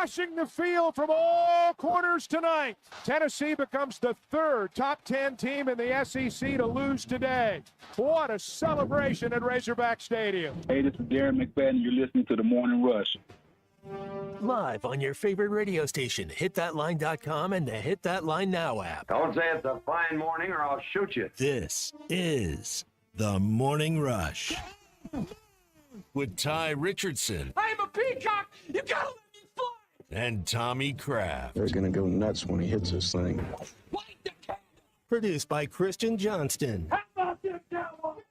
rushing the field from all corners tonight. Tennessee becomes the third top 10 team in the SEC to lose today. What a celebration at Razorback Stadium. Hey, this is Darren McFadden. You're listening to The Morning Rush. Live on your favorite radio station, hitthatline.com and the Hit That Line Now app. Don't say it's a fine morning or I'll shoot you. This is The Morning Rush with Ty Richardson. I'm a peacock. You gotta let me fly. And Tommy Kraft. They're going to go nuts when he hits this thing. Light the candle. Produced by Christian Johnston. How about this, cowboy?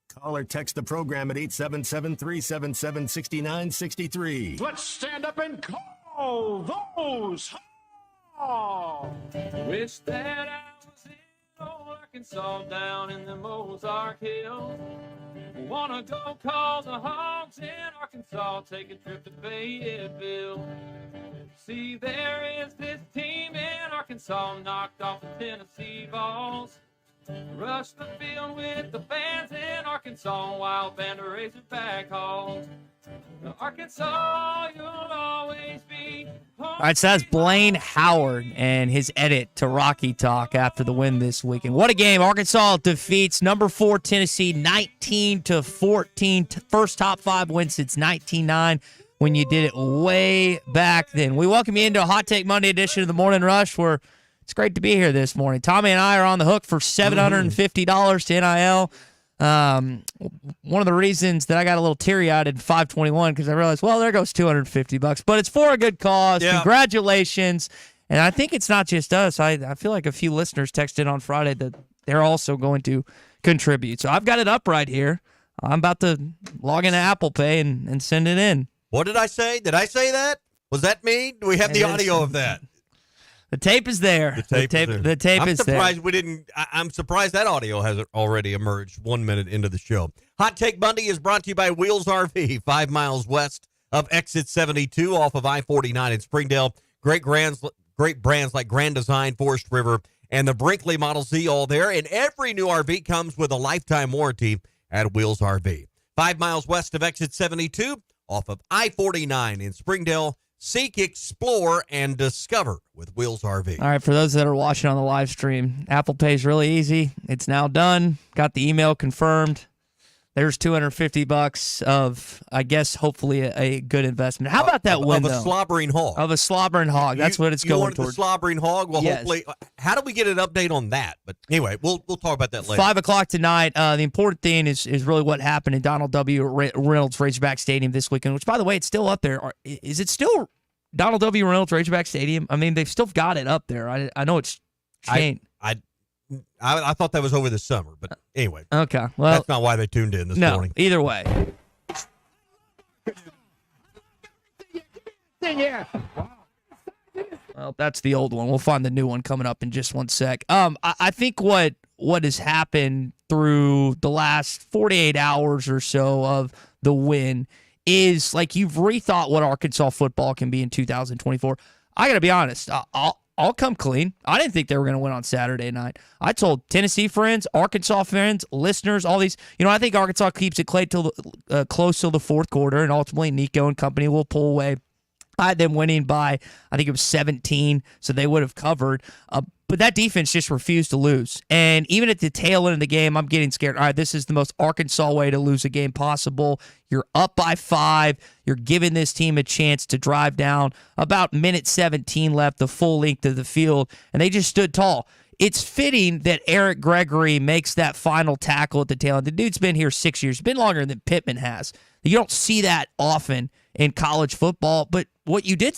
Call or text the program at 877-377-6963. Let's stand up and call those Hogs. Wish that I was in old Arkansas down in the Ozark Hills. Wanna go call the Hogs in Arkansas, take a trip to Fayetteville. See, there is this team in Arkansas, knocked off the Tennessee Vols. Rush the field with the fans in Arkansas, wild band of Razorback Hogs. Arkansas, you'll always be. All right, so that's Blaine Howard and his edit to Rocky Talk after the win this weekend. What a game. Arkansas defeats number 4 Tennessee 19-14. First top 5 win since 1999 when you did it way back then. We welcome you into a Hot Take Monday edition of the Morning Rush where it's great to be here this morning. Tommy and I are on the hook for $750 to NIL. One of the reasons that I got a little teary-eyed at 521 because I realized, well, there goes $250, but it's for a good cause. Yeah. Congratulations. And I think it's not just us. I feel like a few listeners texted on Friday that they're also going to contribute. So I've got it up right here. I'm about to log into Apple Pay and send it in. What did I say? Did I say that? Was that me? Do we have the audio of that? The tape is there. The tape is there. I'm surprised we didn't. I'm surprised that audio hasn't already emerged 1 minute into the show. Hot Take Monday is brought to you by Wheels RV, 5 miles west of Exit 72 off of I-49 in Springdale. Great brands like Grand Design, Forest River, and the Brinkley Model Z all there. And every new RV comes with a lifetime warranty at Wheels RV. 5 miles west of Exit 72 off of I-49 in Springdale. Seek, explore, and discover with Wheels RV. All right, for those that are watching on the live stream, Apple Pay is really easy. It's now done. Got the email confirmed. There's $250 of, I guess, hopefully a good investment. How about that win, Of a slobbering hog. Of a slobbering hog. That's what it's going towards. The slobbering hog? Well, yes. Hopefully. How do we get an update on that? But anyway, we'll talk about that later. 5 o'clock tonight. The important thing is really what happened in Donald W. Reynolds Razorback Stadium this weekend, which, by the way, it's still up there. Is it still Donald W. Reynolds Razorback Stadium? I mean, they've still got it up there. I know it's changed. I thought that was over the summer, but anyway. Okay, well, that's not why they tuned in this morning. Either way. Well, that's the old one. We'll find the new one coming up in just 1 sec. I think what has happened through the last 48 hours or so of the win is like you've rethought what Arkansas football can be in 2024. I got to be honest. I'll come clean. I didn't think they were going to win on Saturday night. I told Tennessee friends, Arkansas friends, listeners, all these. I think Arkansas keeps it close till the fourth quarter, and ultimately Nico and company will pull away. I had them winning by, I think it was 17, so they would have covered. But that defense just refused to lose. And even at the tail end of the game, I'm getting scared. All right, this is the most Arkansas way to lose a game possible. You're up by 5. You're giving this team a chance to drive down. About minute 17 left, the full length of the field, and they just stood tall. It's fitting that Eric Gregory makes that final tackle at the tail end. The dude's been here 6 years. It's been longer than Pittman has. You don't see that often in college football, but what you did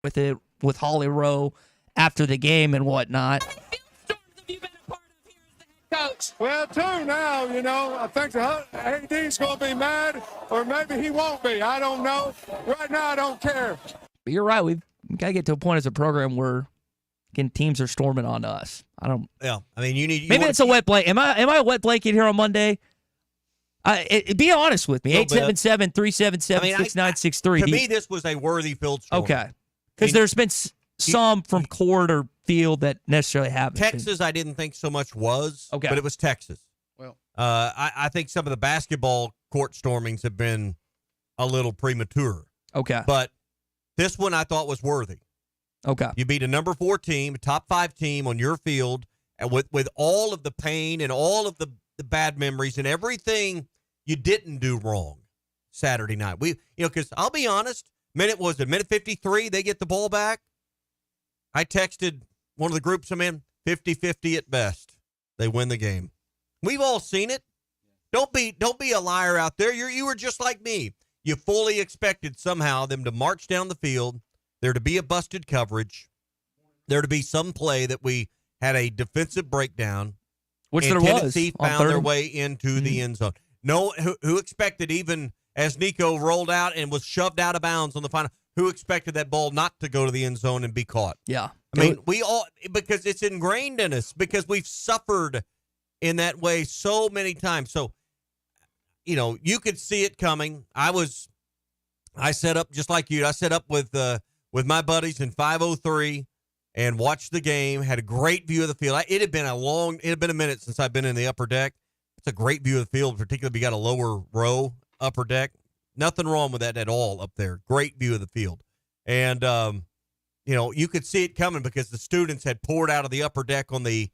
with it with Holly Rowe after the game and whatnot. Coach. Well, 2 now, I think the AD's going to be mad, or maybe he won't be. I don't know. Right now, I don't care. But you're right. We've got to get to a point as a program where again, teams are storming on us. I don't. Yeah, I mean, maybe it's a wet blanket. Am I a wet blanket here on Monday? Be honest with me. 877-377-6963. To me, this was a worthy field storm. Okay, because there's been some from court or field that necessarily haven't. Texas, I didn't think so much was. Okay, but it was Texas. Well, I think some of the basketball court stormings have been a little premature. Okay, but this one I thought was worthy. Okay, you beat a number 4 team, a top 5 team on your field, and with all of the pain and all of the bad memories and everything you didn't do wrong Saturday night. Because I'll be honest, minute 53, they get the ball back. I texted one of the groups I'm in, 50-50 at best. They win the game. We've all seen it. Don't be a liar out there. You were just like me. You fully expected somehow them to march down the field, there to be a busted coverage, there to be some play that we had a defensive breakdown, which and there Tennessee was found their way into the end zone. No, who expected, even as Nico rolled out and was shoved out of bounds on the final, who expected that ball not to go to the end zone and be caught? Yeah. I mean, we all, because it's ingrained in us, because we've suffered in that way so many times. So, you could see it coming. I set up just like you. I set up with my buddies in 503 and watched the game, had a great view of the field. It had been a minute since I've been in the upper deck. It's a great view of the field, particularly if you got a lower row upper deck. Nothing wrong with that at all up there. Great view of the field. And, you could see it coming because the students had poured out of the upper deck on the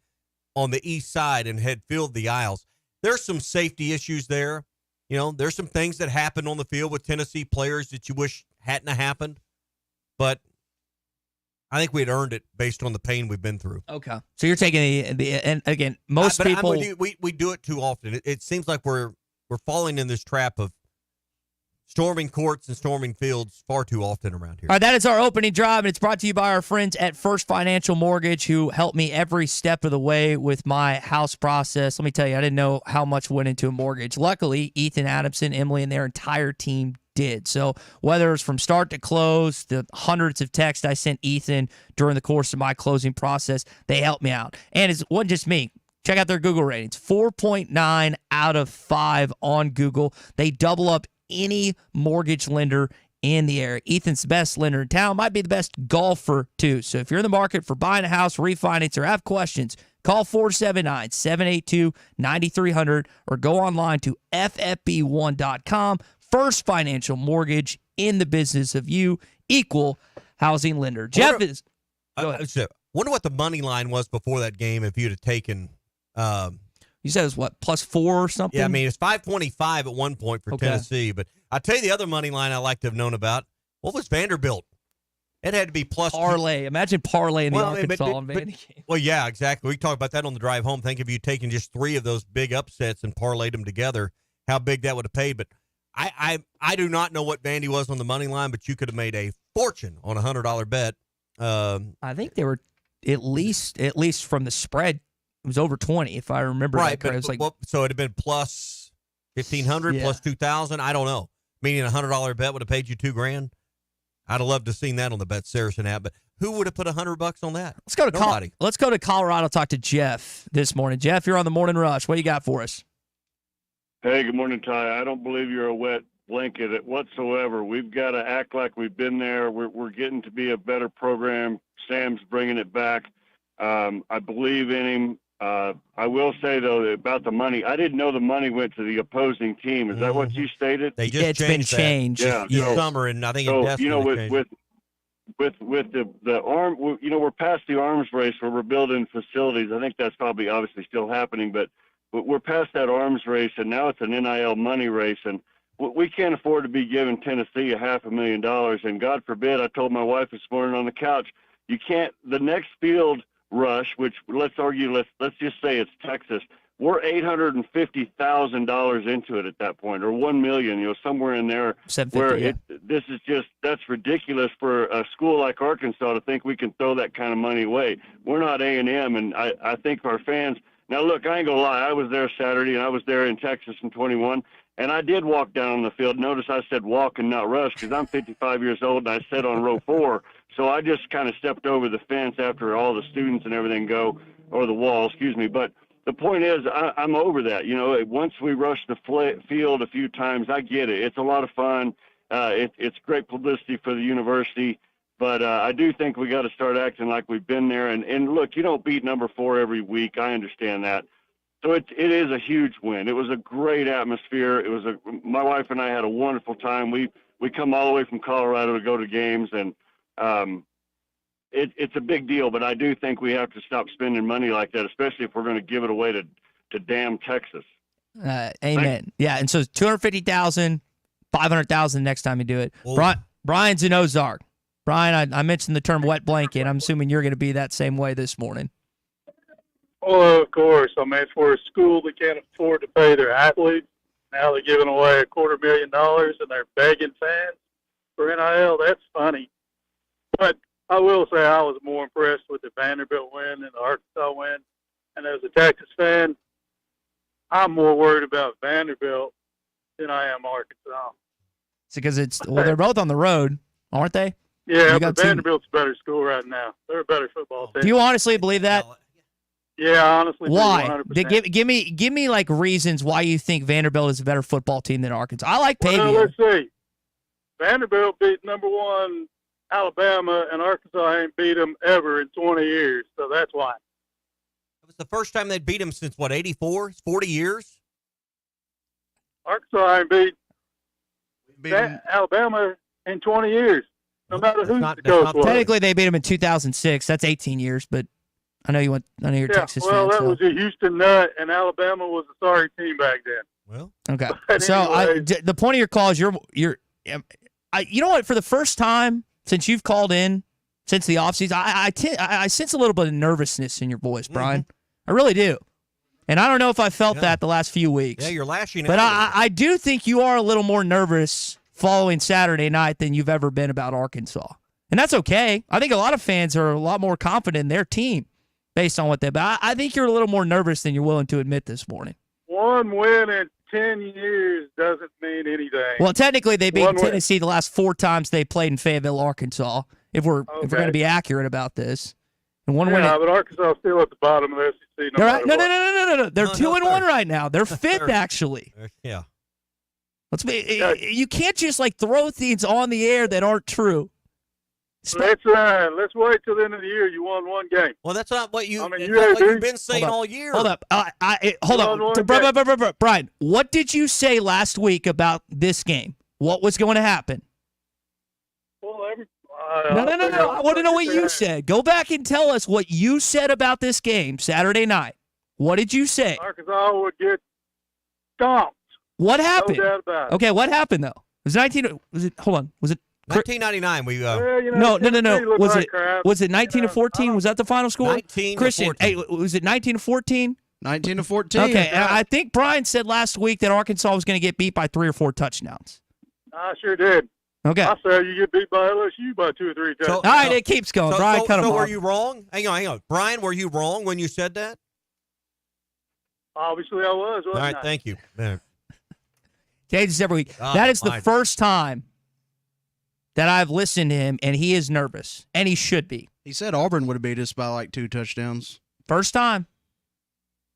east side and had filled the aisles. There's some safety issues there. There's some things that happened on the field with Tennessee players that you wish hadn't happened. But I think we had earned it based on the pain we've been through. Okay. So you're taking and again, most people. We do it too often. It seems like we're falling in this trap of storming courts and storming fields far too often around here. All right, that is our opening drive, and it's brought to you by our friends at First Financial Mortgage, who helped me every step of the way with my house process. Let me tell you, I didn't know how much went into a mortgage. Luckily, Ethan Adamson, Emily, and their entire team did. So whether it's from start to close, the hundreds of texts I sent Ethan during the course of my closing process, they helped me out. And it wasn't just me. Check out their Google ratings. 4.9 out of 5 on Google. They double up any mortgage lender in the area. Ethan's the best lender in town, might be the best golfer too. So if you're in the market for buying a house, refinance, or have questions, call 479-782-9300 or go online to ffb1.com. First Financial Mortgage, in the business of you, equal housing lender. Jeff is. Go ahead. Wonder what the money line was before that game if you'd have taken. You said it was what, +4 or something? Yeah, I mean, it's 525 at one point for Tennessee. But I'll tell you the other money line I like to have known about. What was Vanderbilt? It had to be plus parlay. Imagine parlay in the Arkansas and Vandy game. Well, yeah, exactly. We talked about that on the drive home. Think if you taken just 3 of those big upsets and parlayed them together, how big that would have paid. But I do not know what Vandy was on the money line, but you could have made a fortune on a $100 bet. I think they were at least from the spread. It was over 20, if I remember right. But, it was so it'd have been plus 1,500, plus 2,000. I don't know. Meaning a $100 bet would have paid you $2,000. I'd have loved to have seen that on the Bet Saracen app. But who would have put $100 on that? Let's go to Colorado. Talk to Jeff this morning. Jeff, you're on the Morning Rush. What do you got for us? Hey, good morning, Ty. I don't believe you're a wet blanket whatsoever. We've got to act like we've been there. We're getting to be a better program. Sam's bringing it back. I believe in him. I will say, though, about the money, I didn't know the money went to the opposing team. Is that what you stated? They just it's been changed. Yeah, this summer, and I think with the arm, we're past the arms race where we're building facilities. I think that's probably obviously still happening, but we're past that arms race, and now it's an NIL money race, and we can't afford to be giving Tennessee $500,000. And God forbid, I told my wife this morning on the couch, you can't. The next field rush, which let's just say it's Texas. we're $850,000 into it at that point, or $1 million, somewhere in there. 750, that's ridiculous for a school like Arkansas to think we can throw that kind of money away. We're not A&M, and I think our fans. Now, look, I ain't gonna lie. I was there Saturday, and I was there in Texas in 21, and I did walk down on the field. Notice I said walk and not rush because I'm 55 years old, and I sat on row 4. So I just kind of stepped over the fence after all the students and everything go, or the wall, excuse me. But the point is, I'm over that. Once we rush the field a few times, I get it. It's a lot of fun. It's great publicity for the university. But I do think we got to start acting like we've been there. And look, you don't beat number 4 every week. I understand that. So it is a huge win. It was a great atmosphere. My wife and I had a wonderful time. We come all the way from Colorado to go to games, and it's a big deal. But I do think we have to stop spending money like that, especially if we're going to give it away to damn Texas. Amen. Yeah, and so 250,000, 500,000 next time you do it. Brian's in Ozark. Brian, I mentioned the term wet blanket. I'm assuming you're going to be that same way this morning. Well, of course. I mean, it's for a school that can't afford to pay their athletes. Now they're giving away $250,000 and they're begging fans for NIL. That's funny. But I will say I was more impressed with the Vanderbilt win than the Arkansas win. And as a Texas fan, I'm more worried about Vanderbilt than I am Arkansas. It's because they're both on the road, aren't they? Yeah, but Vanderbilt's a better school right now. They're a better football team. Do you honestly believe that? Yeah, honestly. Why? 100%. Give me like reasons why you think Vanderbilt is a better football team than Arkansas. I like Pavia. Well, let's see. Vanderbilt beat number 1 Alabama, and Arkansas ain't beat them ever in 20 years, so that's why. It was the first time they'd beat them since, 84? 40 years? Arkansas ain't beat Alabama in 20 years, no matter who the coach was. Technically, they beat them in 2006. That's 18 years, but I know you're Texas well, fan. that was a Houston nut, and Alabama was a sorry team back then. Well, okay. But So anyway, the point of your call is you know what? For the first time since you've called in since the offseason, I sense a little bit of nervousness in your voice, Brian. I really do. And I don't know if I felt that the last few weeks. Yeah, you're lashing out. But I do think you are a little more nervous following Saturday night than you've ever been about Arkansas. And that's okay. I think a lot of fans are a lot more confident in their team based on what they. But I think you're a little more nervous than you're willing to admit this morning. one win in 10 years doesn't mean anything. Well, technically, they beat Tennessee the last 4 times they played in Fayetteville, Arkansas. If we're going to be accurate about this, and one win. Yeah, but Arkansas is still at the bottom of the SEC. No. They're 2-1 right now. They're 5th actually. Yeah. You can't just throw things on the air that aren't true. Let's wait till the end of the year. You won 1 game. Well, that's not what you've been saying all year. Hold up. Hold up. Brian, what did you say last week about this game? What was going to happen? Well, No. I want to know what you said. Go back and tell us what you said about this game Saturday night. What did you say? Arkansas would get stomped. What happened? No doubt about it. Okay, what happened though? Was it 1999? We no. Was it 19-14? Was that the final score? 19-14. Christian, hey, was it 19-14? 19-14. Okay, and I think Brian said last week that Arkansas was going to get beat by 3 or 4 touchdowns. I sure did. Okay. I said you get beat by LSU by 2 or 3 touchdowns. All right, it keeps going. Brian, cut him off. Were you wrong? Hang on. Brian, were you wrong when you said that? Obviously, I was. All right, thank you. Changes every week. That is the first time that I've listened to him, and he is nervous, and he should be. He said Auburn would have beat us by 2 touchdowns. First time.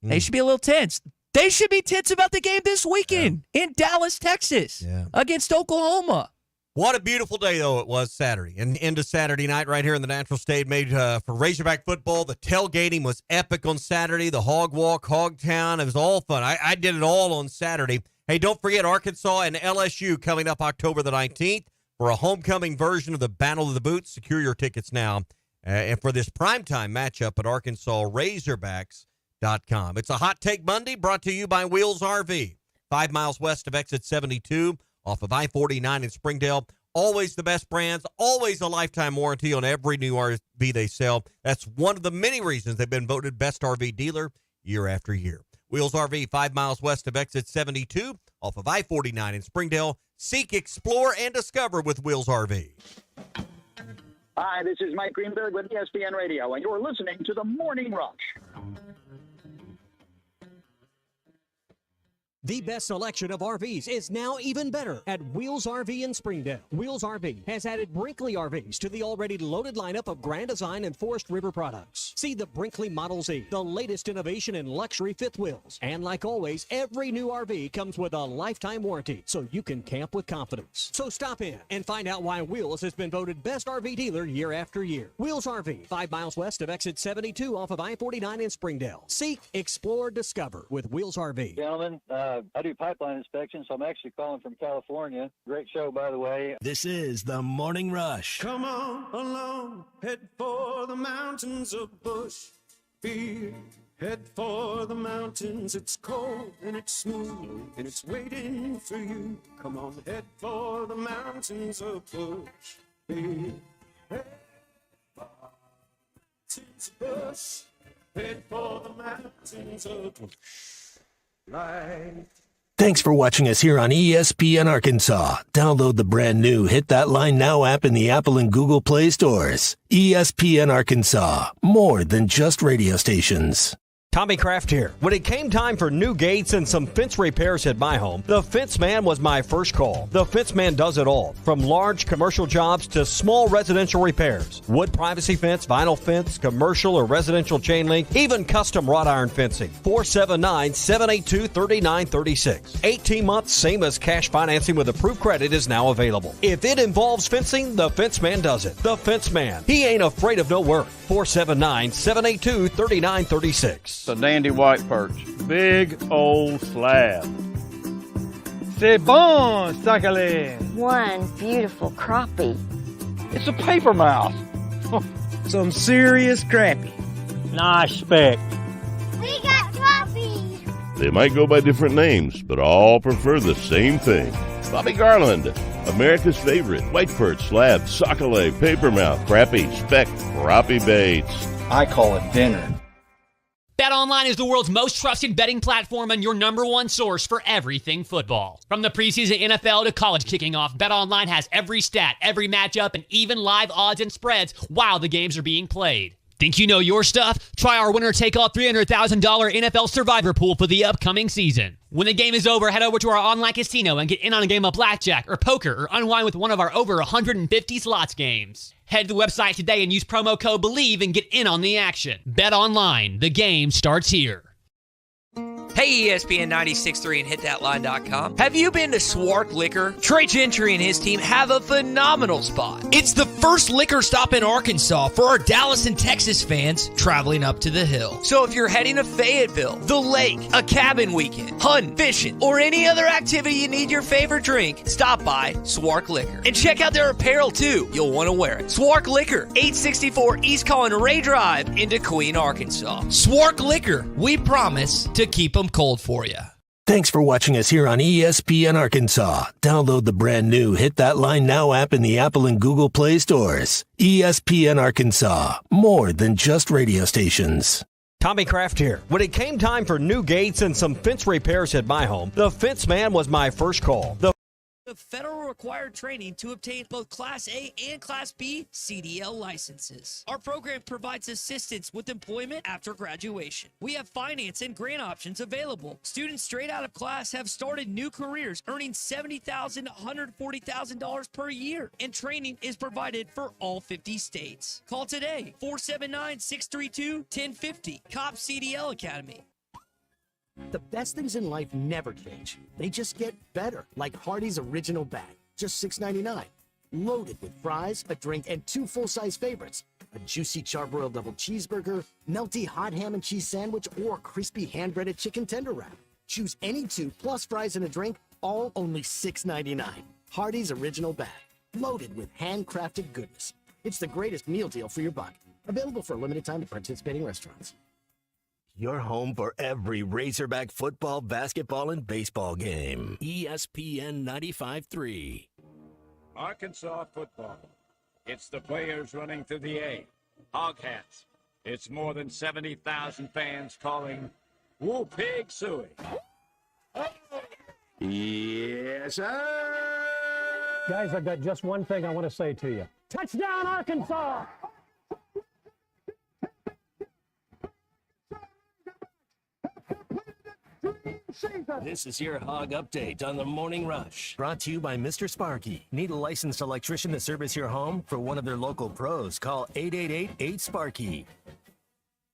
They should be a little tense. They should be tense about the game this weekend in Dallas, Texas, against Oklahoma. What a beautiful day, though, it was Saturday. And into Saturday night right here in the Natural State made for Razorback football. The tailgating was epic on Saturday. The Hog Walk, Hog Town. It was all fun. I did it all on Saturday. Hey, don't forget Arkansas and LSU coming up October the 19th for a homecoming version of the Battle of the Boots. Secure your tickets now. And for this primetime matchup at ArkansasRazorbacks.com. It's a Hot Take Monday brought to you by Wheels RV. 5 miles west of exit 72. Off of I-49 in Springdale. Always the best brands, always a lifetime warranty on every new RV they sell. That's one of the many reasons they've been voted best RV dealer year after year. Wheels RV, 5 miles west of exit 72, off of I-49 in Springdale. Seek, explore, and discover with Wheels RV. Hi, this is Mike Greenberg with ESPN Radio, and you're listening to The Morning Rush. The best selection of RVs is now even better at Wheels RV in Springdale. Wheels RV has added Brinkley RVs to the already loaded lineup of Grand Design and Forest River products. See the Brinkley Model Z, the latest innovation in luxury fifth wheels. And like always, every new RV comes with a lifetime warranty, so you can camp with confidence. So stop in and find out why Wheels has been voted best RV dealer year after year. Wheels RV, 5 miles west of exit 72 off of I-49 in Springdale. Seek, explore, discover with Wheels RV. Gentlemen, I do pipeline inspections, so I'm actually calling from California. Great show, by the way. This is the Morning Rush. Come on along, head for the mountains of Bushfield. Head for the mountains, it's cold and it's smooth and it's waiting for you. Come on, head for the mountains of Bushfield. Head for the mountains of Bush. Head for the mountains of Bush. Thanks for watching us here on ESPN Arkansas. Download the brand new Hit That Line Now app in the Apple and Google Play stores. ESPN Arkansas, more than just radio stations. Tommy Kraft here. When it came time for new gates and some fence repairs at my home, the Fence Man was my first call. The Fence Man does it all, from large commercial jobs to small residential repairs. Wood privacy fence, vinyl fence, commercial or residential chain link, even custom wrought iron fencing. 479-782-3936. 18 months, same as cash financing with approved credit is now available. If it involves fencing, the Fence Man does it. The Fence Man. He ain't afraid of no work. 479-782-3936. A dandy white perch. Big old slab. C'est bon, sacalé. One beautiful crappie. It's a paper mouse. Some serious crappie. Nice speck. We got crappies. They might go by different names, but all prefer the same thing. Bobby Garland, America's favorite white perch, slab, sockeye, papermouth, crappie, speck, crappie baits. I call it dinner. BetOnline is the world's most trusted betting platform and your number one source for everything football. From the preseason NFL to college kicking off, BetOnline has every stat, every matchup, and even live odds and spreads while the games are being played. Think you know your stuff? Try our winner-take-all $300,000 NFL Survivor Pool for the upcoming season. When the game is over, head over to our online casino and get in on a game of blackjack or poker or unwind with one of our over 150 slots games. Head to the website today and use promo code BELIEVE and get in on the action. Bet online. The game starts here. Hey, ESPN 96.3 and hitthatline.com. Have you been to Swark Liquor? Trey Gentry and his team have a phenomenal spot. It's the first liquor stop in Arkansas for our Dallas and Texas fans traveling up to the hill. So if you're heading to Fayetteville, the lake, a cabin weekend, hunting, fishing, or any other activity you need your favorite drink, stop by Swark Liquor. And check out their apparel too. You'll want to wear it. Swark Liquor, 864 East Collin Ray Drive into Queen, Arkansas. Swark Liquor, we promise to keep them cold for you. Thanks for watching us here on ESPN Arkansas. Download the brand new Hit That Line Now app in the Apple and Google Play stores. ESPN Arkansas, more than just radio stations. Tommy Kraft here. When it came time for new gates and some fence repairs at my home, the Fence Man was my first call. The federal required training to obtain both Class A and Class B CDL licenses. Our program provides assistance with employment after graduation. We have finance and grant options available. Students straight out of class have started new careers earning $70,000 to $140,000 per year, and training is provided for all 50 states. Call today, 479-632-1050, COP CDL Academy. The best things in life never change. They just get better, like Hardee's Original Bag, just $6.99. Loaded with fries, a drink, and 2 full-size favorites. A juicy charbroiled double cheeseburger, melty hot ham and cheese sandwich, or crispy hand-breaded chicken tender wrap. Choose any 2 plus fries and a drink, all only $6.99. Hardee's Original Bag, loaded with handcrafted goodness. It's the greatest meal deal for your buck. Available for a limited time at participating restaurants. Your home for every Razorback football, basketball, and baseball game. ESPN 95.3. Arkansas football. It's the players running through the A. Hog hats. It's more than 70,000 fans calling Woo Pig Suey. Yes, sir. Guys, I've got just one thing I want to say to you. Touchdown, Arkansas! This is your Hog Update on the Morning Rush. Brought to you by Mr. Sparky. Need a licensed electrician to service your home? For one of their local pros, call 888-8-SPARKY.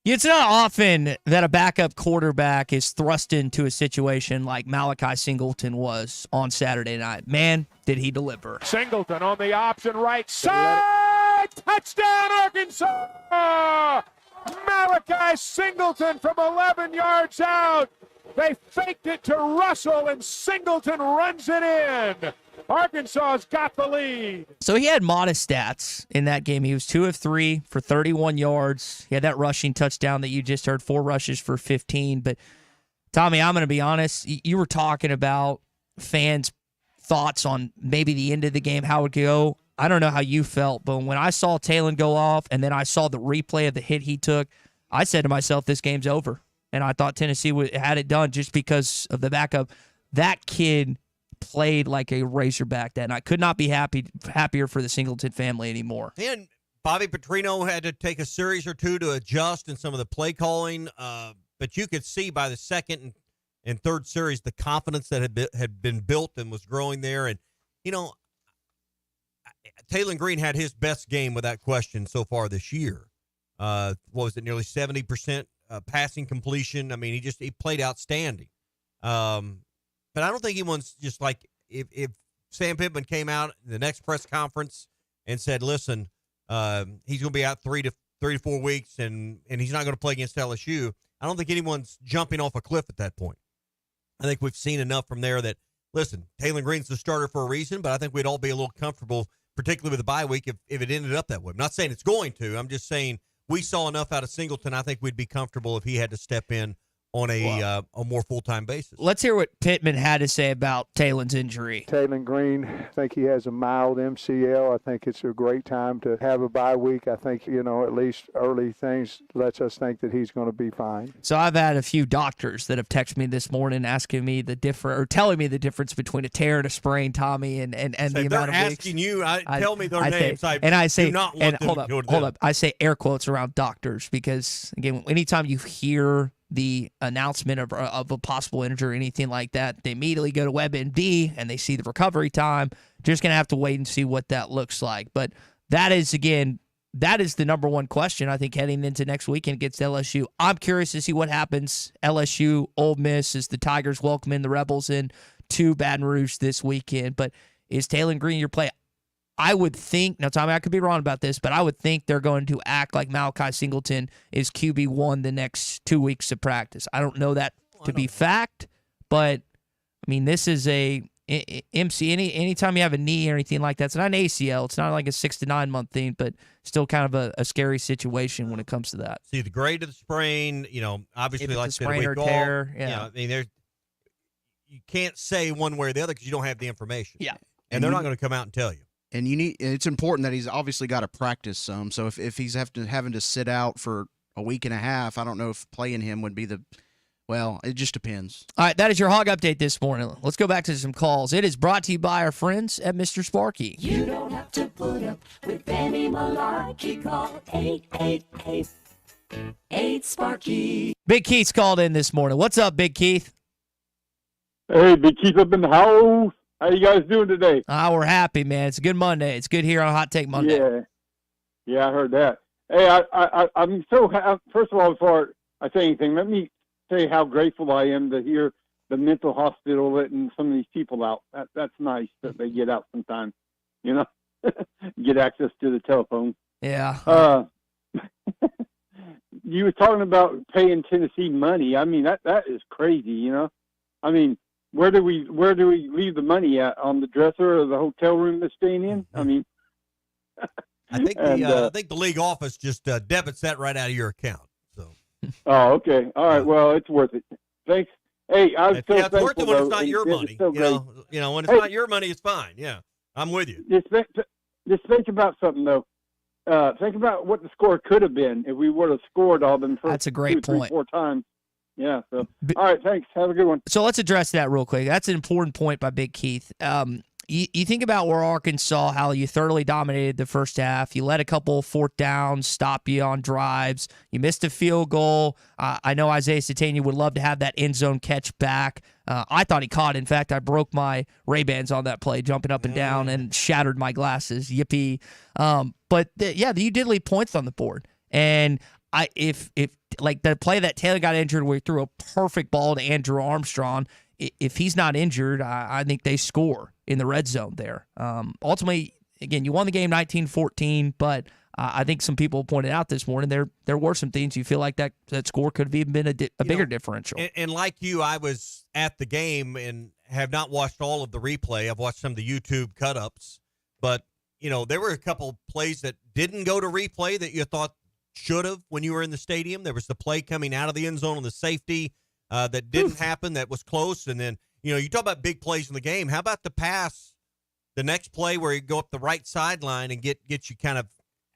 It's not often that a backup quarterback is thrust into a situation like Malachi Singleton was on Saturday night. Man, did he deliver. Singleton on the option right side. Touchdown, Arkansas! Malachi Singleton from 11 yards out. They faked it to Russell, and Singleton runs it in. Arkansas's got the lead. So he had modest stats in that game. He was 2 of 3 for 31 yards. He had that rushing touchdown that you just heard, 4 rushes for 15. But, Tommy, I'm going to be honest. You were talking about fans' thoughts on maybe the end of the game, how it would go. I don't know how you felt, but when I saw Talon go off and then I saw the replay of the hit he took, I said to myself, this game's over. And I thought Tennessee had it done just because of the backup. That kid played like a Razorback that night. Could not be happier for the Singleton family anymore. And Bobby Petrino had to take a series or two to adjust in some of the play calling, but you could see by the second and third series the confidence that had been built and was growing there. And, you know, Talon Green had his best game without question so far this year. What was it, nearly 70% passing completion? I mean, he played outstanding. But I don't think anyone's just like, if Sam Pittman came out in the next press conference and said, listen, he's going to be out 3 to 4 weeks and he's not going to play against LSU, I don't think anyone's jumping off a cliff at that point. I think we've seen enough from there that, listen, Talon Green's the starter for a reason, but I think we'd all be a little comfortable, particularly with the bye week, if it ended up that way. I'm not saying it's going to. I'm just saying we saw enough out of Singleton. I think we'd be comfortable if he had to step in on a more full-time basis. Let's hear what Pittman had to say about Talon's injury. Talon Green, I think he has a mild MCL. I think it's a great time to have a bye week. I think, at least early things lets us think that he's going to be fine. So I've had a few doctors that have texted me this morning asking me telling me the difference between a tear and a sprain, Tommy, and the amount of weeks. They're asking you, tell me their names. I say, do not want them to go to them. Hold up. I say air quotes around doctors because, again, anytime you hear the announcement of a possible injury or anything like that, they immediately go to WebMD and they see the recovery time. Just going to have to wait and see what that looks like. But that is the number one question, I think, heading into next weekend against LSU. I'm curious to see what happens. LSU, Ole Miss, as the Tigers welcoming the Rebels in to Baton Rouge this weekend. But is Talon Green your play? I would think, now Tommy, I could be wrong about this, but I would think they're going to act like Malachi Singleton is QB1 the next 2 weeks of practice. I don't know that to be fact, but I mean, this is a MC. Anytime you have a knee or anything like that, it's not an ACL. It's not like a 6 to 9 month thing, but still kind of a scary situation when it comes to that. See the grade of the sprain, obviously, like I said, a week or tear, off. I mean, you can't say one way or the other because you don't have the information. Yeah, and they're not going to come out and tell you. And it's important that he's obviously got to practice some. So if he's having to sit out for a week and a half, I don't know if playing him would be it just depends. All right, that is your Hog Update this morning. Let's go back to some calls. It is brought to you by our friends at Mr. Sparky. You don't have to put up with any malarkey. Call 888-8-SPARKY. Big Keith's called in this morning. What's up, Big Keith? Hey, Big Keith up in the house. How you guys doing today? We're happy, man. It's a good Monday. It's good here on Hot Take Monday. Yeah, I heard that. Hey, I'm so first of all, before I say anything, let me say how grateful I am to hear the mental hospital letting some of these people out. That's nice that they get out sometime, get access to the telephone. Yeah. You were talking about paying Tennessee money. I mean, that is crazy, I mean, where do we leave the money at, on the dresser or the hotel room they're staying in? I mean, I think the league office just debits that right out of your account. So. Oh, okay. All right. Well, it's worth it. Thanks. Hey, I'm so thankful. It's worth it when it's not your money. So when it's not your money, it's fine. Yeah, I'm with you. Just think about something though. Think about what the score could have been if we would have scored all them first That's a great 2, 3, point. 4 times. Yeah. So, all right. Thanks. Have a good one. So let's address that real quick. That's an important point by Big Keith. You think about where Arkansas, how you thoroughly dominated the first half. You let a couple fourth downs stop you on drives. You missed a field goal. I know Isaiah Satania would love to have that end zone catch back. I thought he caught it. In fact, I broke my Ray-Bans on that play, jumping up and down, and shattered my glasses. Yippee. But you did leave points on the board. And if like the play that Taylor got injured where he threw a perfect ball to Andrew Armstrong, if he's not injured, I think they score in the red zone there. Ultimately, again, you won the game 19-14, but I think some people pointed out this morning there were some things you feel like that score could have even been a bigger differential. And like you, I was at the game and have not watched all of the replay. I've watched some of the YouTube cut-ups, but there were a couple plays that didn't go to replay that you thought should have when you were in the stadium. There was the play coming out of the end zone on the safety that didn't happen, that was close. And then, you talk about big plays in the game. How about the pass, the next play where you go up the right sideline and get you kind of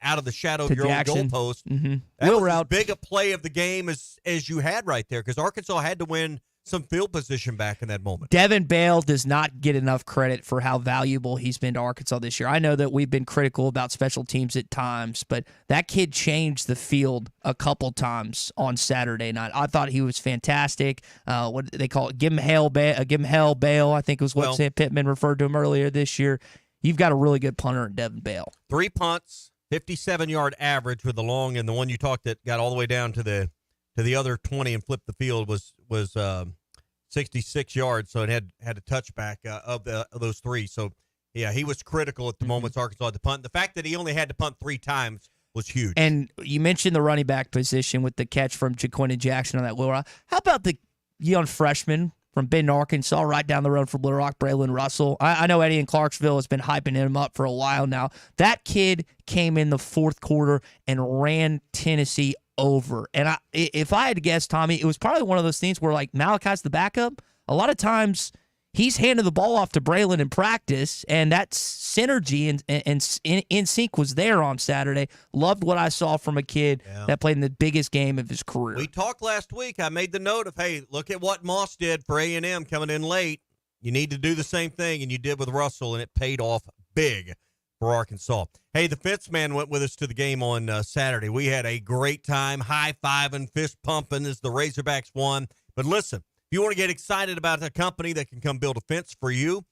out of the shadow of your Jackson. own goalpost? Mm-hmm. That was as big a play of the game as you had right there, because Arkansas had to win some field position back in that moment. Devin Bale does not get enough credit for how valuable he's been to Arkansas this year. I know that we've been critical about special teams at times, but that kid changed the field a couple times on Saturday night. I thought he was fantastic. What they call it, give him hell, Bale, I think was what Sam Pittman referred to him earlier this year. You've got a really good punter in Devin Bale. 3 punts, 57-yard average with the long, and the one you talked that got all the way down to the other 20 and flipped the field was 66 yards, so it had a touchback of those three. So, yeah, he was critical at the moments Arkansas had to punt. The fact that he only had to punt 3 times was huge. And you mentioned the running back position with the catch from Jaquindon Jackson on that Little Rock. How about the young freshman from Benton, Arkansas, right down the road from Little Rock, Braylon Russell? I know Eddie in Clarksville has been hyping him up for a while now. That kid came in the fourth quarter and ran Tennessee over. And if I had to guess, Tommy, it was probably one of those things where, like, Malachi's the backup. A lot of times he's handed the ball off to Braylon in practice, and that synergy and in sync was there on Saturday. Loved what I saw from a kid that played in the biggest game of his career. We talked last week. I made the note of, hey, look at what Moss did for A&M coming in late. You need to do the same thing, and you did with Russell, and it paid off big for Arkansas. Hey, the Fence Man went with us to the game on Saturday. We had a great time, high-fiving, fist pumping as the Razorbacks won. But listen, if you want to get excited about a company that can come build a fence for you,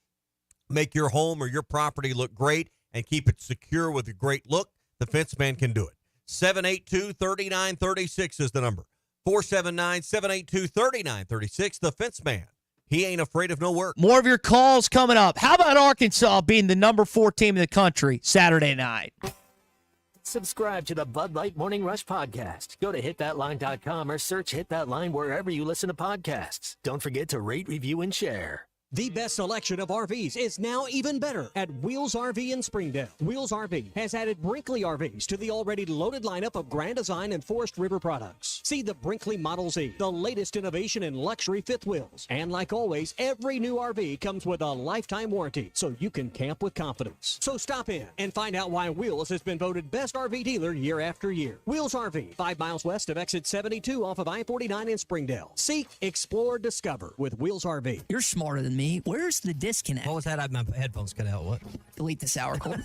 make your home or your property look great, and keep it secure with a great look, the Fence Man can do it. 782-3936 is the number. 479-782-3936, the Fence Man. He ain't afraid of no work. More of your calls coming up. How about Arkansas being the number 4 team in the country Saturday night? Subscribe to the Bud Light Morning Rush Podcast. Go to hitthatline.com or search Hit That Line wherever you listen to podcasts. Don't forget to rate, review, and share. The best selection of RVs is now even better at Wheels RV in Springdale. Wheels RV has added Brinkley RVs to the already loaded lineup of Grand Design and Forest River products. See the Brinkley Model Z, the latest innovation in luxury fifth wheels. And like always, every new RV comes with a lifetime warranty, so you can camp with confidence. So stop in and find out why Wheels has been voted best RV dealer year after year. Wheels RV, 5 miles west of exit 72 off of I-49 in Springdale. Seek, explore, discover with Wheels RV. You're smarter than me. Where's the disconnect? What was that? I had my headphones cut out. What? Delete the sour cord.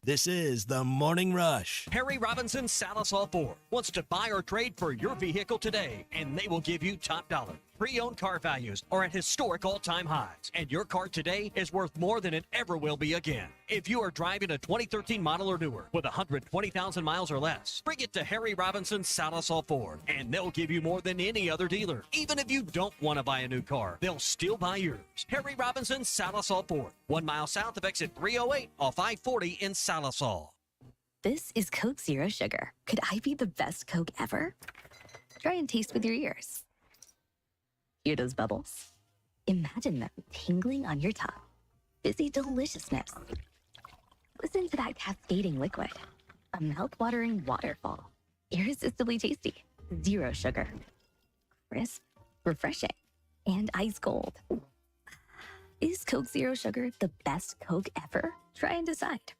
This is the Morning Rush. Harry Robinson Salisal Ford wants to buy or trade for your vehicle today, and they will give you top dollar. Pre-owned car values are at historic all-time highs, and your car today is worth more than it ever will be again. If you are driving a 2013 model or newer with 120,000 miles or less, bring it to Harry Robinson Salisal Ford, and they'll give you more than any other dealer. Even if you don't want to buy a new car, they'll still buy yours. Harry Robinson Salisal Ford, 1 mile south of exit 308 off I-40 in Salisal. This is Coke Zero Sugar. Could I be the best Coke ever? Try and taste with your ears. Hear those bubbles? Imagine them tingling on your tongue. Fizzy deliciousness. Listen to that cascading liquid. A mouth-watering waterfall. Irresistibly tasty. Zero sugar. Crisp, refreshing, and ice cold. Is Coke Zero Sugar the best Coke ever? Try and decide.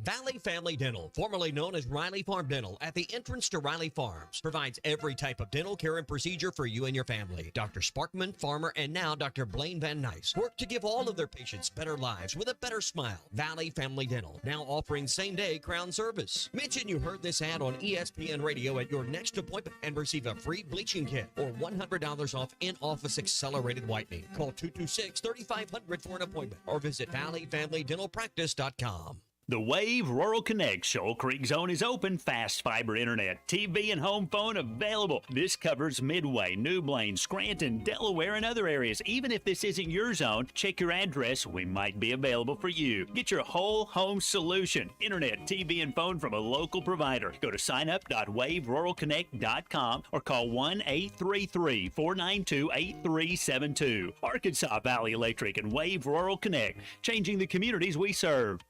Valley Family Dental, formerly known as Riley Farm Dental, at the entrance to Riley Farms, provides every type of dental care and procedure for you and your family. Dr. Sparkman, Farmer, and now Dr. Blaine Van Nice work to give all of their patients better lives with a better smile. Valley Family Dental, now offering same-day crown service. Mention you heard this ad on ESPN Radio at your next appointment and receive a free bleaching kit or $100 off in-office accelerated whitening. Call 226-3500 for an appointment or visit valleyfamilydentalpractice.com. The Wave Rural Connect Shoal Creek Zone is open. Fast fiber internet, TV, and home phone available. This covers Midway, New Blaine, Scranton, Delaware, and other areas. Even if this isn't your zone, check your address. We might be available for you. Get your whole home solution. Internet, TV, and phone from a local provider. Go to signup.waveruralconnect.com or call 1-833-492-8372. Arkansas Valley Electric and Wave Rural Connect, changing the communities we serve.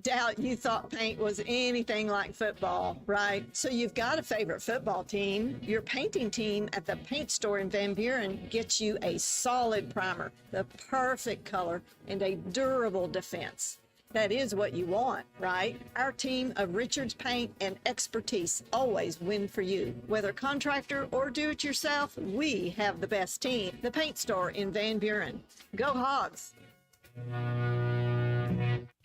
Doubt you thought paint was anything like football, right? So you've got a favorite football team. Your painting team at the paint store in Van Buren gets you a solid primer, the perfect color, and a durable defense. That is what you want, right? Our team of Richards Paint and expertise always win for you. Whether contractor or do-it-yourself, we have the best team. The paint store in Van Buren. Go Hogs!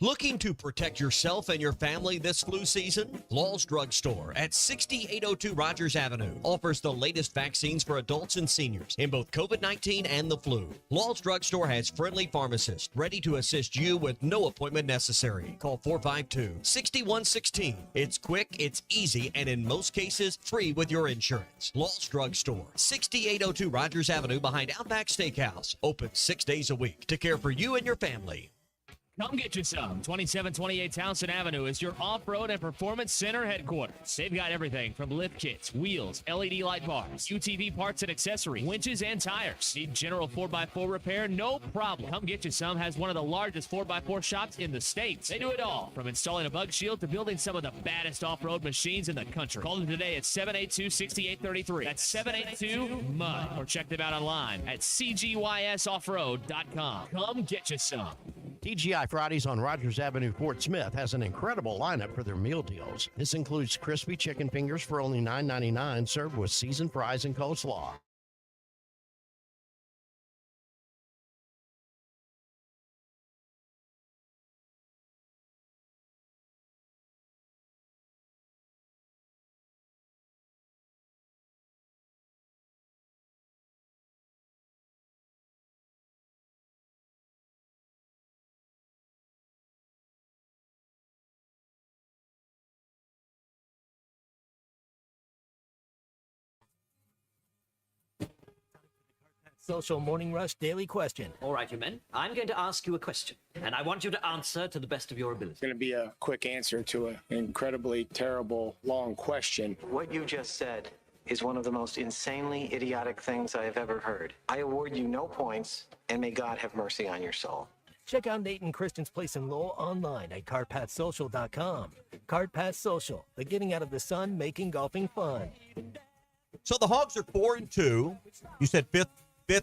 Looking to protect yourself and your family this flu season? Law's Drug Store at 6802 Rogers Avenue offers the latest vaccines for adults and seniors in both COVID-19 and the flu. Law's Drug Store has friendly pharmacists ready to assist you with no appointment necessary. Call 452-6116. It's quick, it's easy, and in most cases, free with your insurance. Law's Drug Store, 6802 Rogers Avenue behind Outback Steakhouse. Open 6 days a week to care for you and your family. Come get you some. 2728 Townsend Avenue is your off-road and performance center headquarters. They've got everything from lift kits, wheels, LED light bars, UTV parts and accessories, winches and tires. Need general 4x4 repair? No problem. Come get you some has one of the largest 4x4 shops in the States. They do it all, from installing a bug shield to building some of the baddest off-road machines in the country. Call them today at 782-6833. That's 782-MUD. Or check them out online at cgysoffroad.com. Come get you some. TGI Fridays on Rogers Avenue, Fort Smith has an incredible lineup for their meal deals. This includes crispy chicken fingers for only $9.99, served with seasoned fries and coleslaw. Social Morning Rush Daily Question. All right, you men. I'm going to ask you a question, and I want you to answer to the best of your ability. It's going to be a quick answer to an incredibly terrible, long question. What you just said is one of the most insanely idiotic things I have ever heard. I award you no points, and may God have mercy on your soul. Check out Nate and Kristen's Place in Lowell online at CartPathSocial.com. CartPath Social, the getting out of the sun, making golfing fun. So the Hogs are 4-2. You said fifth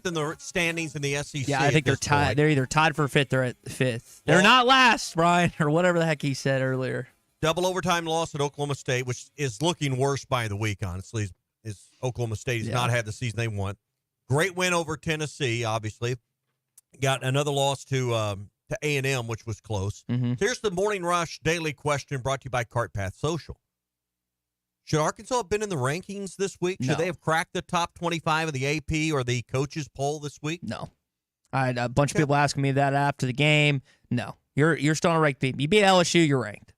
in the standings in the SEC. Yeah, I think they're tied. Point. They're either tied for fifth or at fifth. They're not last, Brian, or whatever the heck he said earlier. Double overtime loss at Oklahoma State, which is looking worse by the week, honestly. Is Oklahoma State has not had the season they want. Great win over Tennessee, obviously. Got another loss to A&M, which was close. Mm-hmm. So here's the Morning Rush Daily Question brought to you by CartPath Social. Should Arkansas have been in the rankings this week? Should they have cracked the top 25 of the AP or the coaches poll this week? No. I had a bunch of people asking me that after the game. No. You're still on a ranked team. You beat LSU, you're ranked.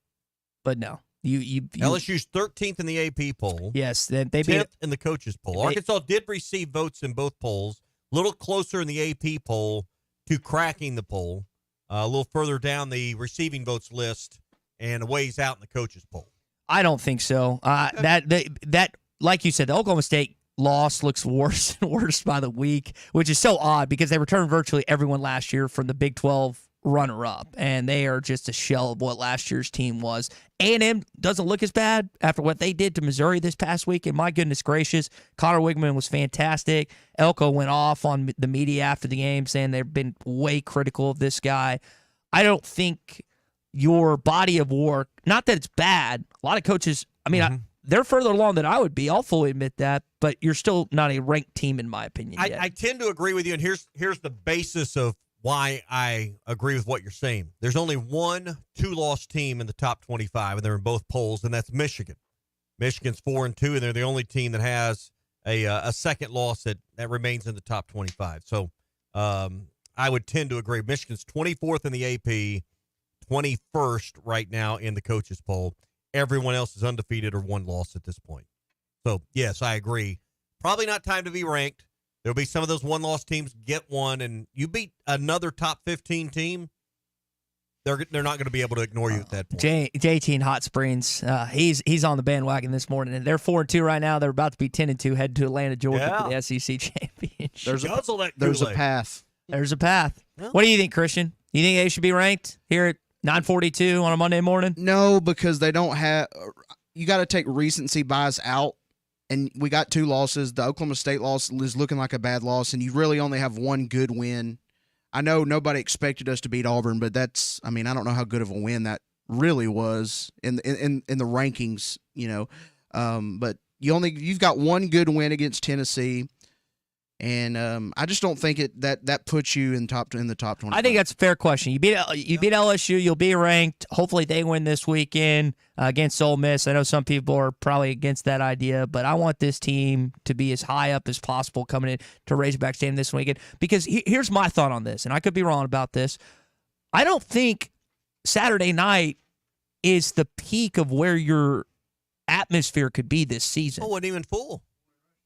But no. You LSU's 13th in the AP poll. Yes, they beat 10th in the coaches poll. Arkansas did receive votes in both polls. A little closer in the AP poll to cracking the poll. A little further down the receiving votes list and a ways out in the coaches poll. I don't think so. That like you said, the Oklahoma State loss looks worse and worse by the week, which is so odd because they returned virtually everyone last year from the Big 12 runner-up, and they are just a shell of what last year's team was. A&M doesn't look as bad after what they did to Missouri this past week, and my goodness gracious, Connor Wigman was fantastic. Elko went off on the media after the game saying they've been way critical of this guy. I don't think your body of work. Not that it's bad. A lot of coaches, I mean, they're further along than I would be. I'll fully admit that, but you're still not a ranked team in my opinion yet. I tend to agree with you, and here's the basis of why I agree with what you're saying. There's only one 2-loss team in the top 25, and they're in both polls, and that's Michigan. Michigan's 4-2, and they're the only team that has a second loss that remains in the top 25. So I would tend to agree. Michigan's 24th in the AP, 21st right now in the coaches poll. Everyone else is undefeated or one loss at this point. So, yes, I agree. Probably not time to be ranked. There'll be some of those one-loss teams get one, and you beat another top 15 team, they're not going to be able to ignore you at that point. JT in Hot Springs, he's on the bandwagon this morning, and they're 4-2 right now. They're about to be 10-2, headed to Atlanta, Georgia for the SEC championship. There's a path. There's a path. What do you think, Christian? You think they should be ranked here at 9:42 on a Monday morning? No, because they don't have – you got to take recency bias out. And we got 2 losses. The Oklahoma State loss is looking like a bad loss, and you really only have one good win. I know nobody expected us to beat Auburn, but I don't know how good of a win that really was in the rankings, But you've got one good win against Tennessee, and I just don't think that puts you in the top 25. I think that's a fair question. You beat LSU, you'll be ranked. Hopefully they win this weekend against Ole Miss. I know some people are probably against that idea, but I want this team to be as high up as possible coming in to Razorback Stadium this weekend. Because here's my thought on this, and I could be wrong about this. I don't think Saturday night is the peak of where your atmosphere could be this season. Oh, it wasn't even full.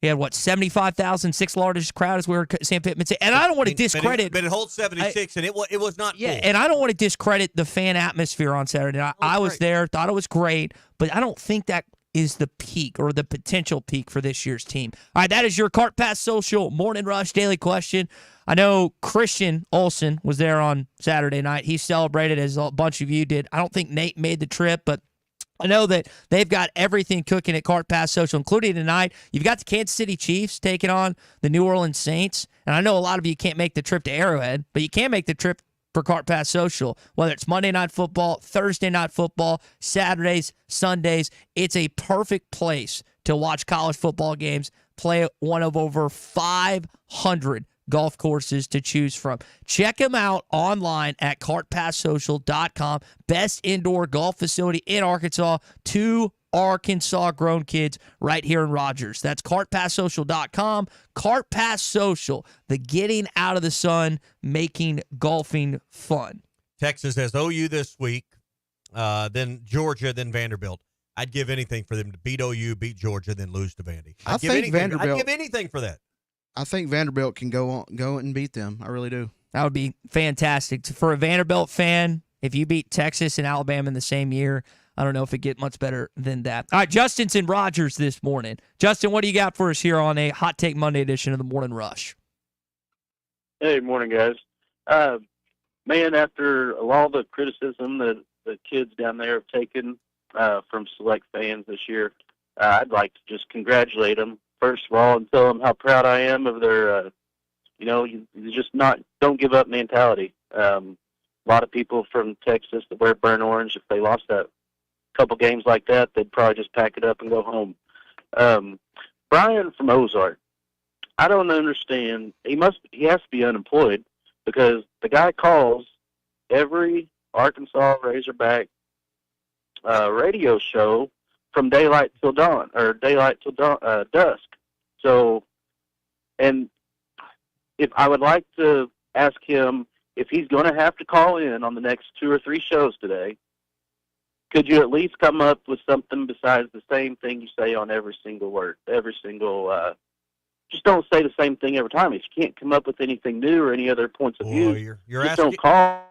He had, 75,000, sixth largest crowd is where Sam Pittman said. And I don't want to discredit. But it holds 76, and it was not full. And I don't want to discredit the fan atmosphere on Saturday night. I was there, thought it was great, but I don't think that is the peak or the potential peak for this year's team. All right, that is your Cart Pass Social Morning Rush Daily Question. I know Christian Olson was there on Saturday night. He celebrated as a bunch of you did. I don't think Nate made the trip, but I know that they've got everything cooking at Cart Pass Social, including tonight. You've got the Kansas City Chiefs taking on the New Orleans Saints. And I know a lot of you can't make the trip to Arrowhead, but you can make the trip for Cart Pass Social. Whether it's Monday Night Football, Thursday Night Football, Saturdays, Sundays, it's a perfect place to watch college football games, play at one of over 500 golf courses to choose from. Check them out online at cartpasssocial.com. Best indoor golf facility in Arkansas. 2 Arkansas grown kids right here in Rogers. That's cartpasssocial.com. Cart Pass Social, the getting out of the sun, making golfing fun. Texas has OU this week, then Georgia, then Vanderbilt. I'd give anything for them to beat OU, beat Georgia, then lose to Vandy. I'd give anything for that. I think Vanderbilt can go and beat them. I really do. That would be fantastic. For a Vanderbilt fan, if you beat Texas and Alabama in the same year, I don't know if it get much better than that. All right, Justin's in Rogers this morning. Justin, what do you got for us here on a Hot Take Monday edition of the Morning Rush? Hey, morning, guys. After all the criticism that the kids down there have taken from select fans this year, I'd like to just congratulate them, first of all, and tell them how proud I am of their, you just don't give up mentality. A lot of people from Texas that wear burnt orange, if they lost that couple games like that, they'd probably just pack it up and go home. Brian from Ozark, I don't understand. He has to be unemployed because the guy calls every Arkansas Razorback radio show from daylight till dawn or daylight till dusk. So, and if I would like to ask him if he's going to have to call in on the next 2 or 3 shows today, could you at least come up with something besides the same thing you say on every single word, just don't say the same thing every time. If you can't come up with anything new or any other points of view, just don't call.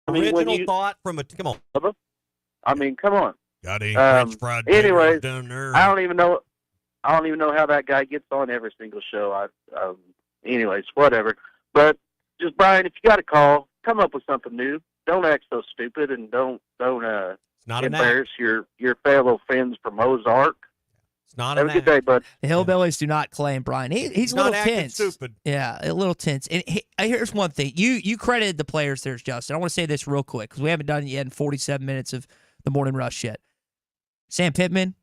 Original thought from a come on. I mean, come on. Got any French fried anyways, down there? I don't even know. I don't even know how that guy gets on every single show. Anyways, whatever. But just, Brian, if you got a call, come up with something new. Don't act so stupid, and don't not embarrass your fellow friends from Ozark. It's not Have a good day, bud. The Hillbillies do not claim Brian. He's a not little acting tense. stupid. Yeah, a little tense. And here's one thing. You credited the players there, Justin. I want to say this real quick because we haven't done it yet in 47 minutes of the Morning Rush yet. Sam Pittman,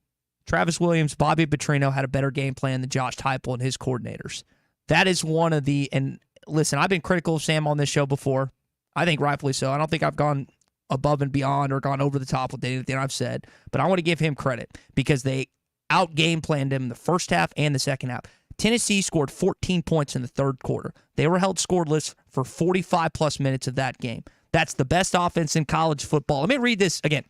Travis Williams, Bobby Petrino had a better game plan than Josh Heupel and his coordinators. That is one of the – and listen, I've been critical of Sam on this show before. I think rightfully so. I don't think I've gone above and beyond or gone over the top with anything I've said. But I want to give him credit because they out-game planned him in the first half and the second half. Tennessee scored 14 points in the third quarter. They were held scoreless for 45-plus minutes of that game. That's the best offense in college football. Let me read this again.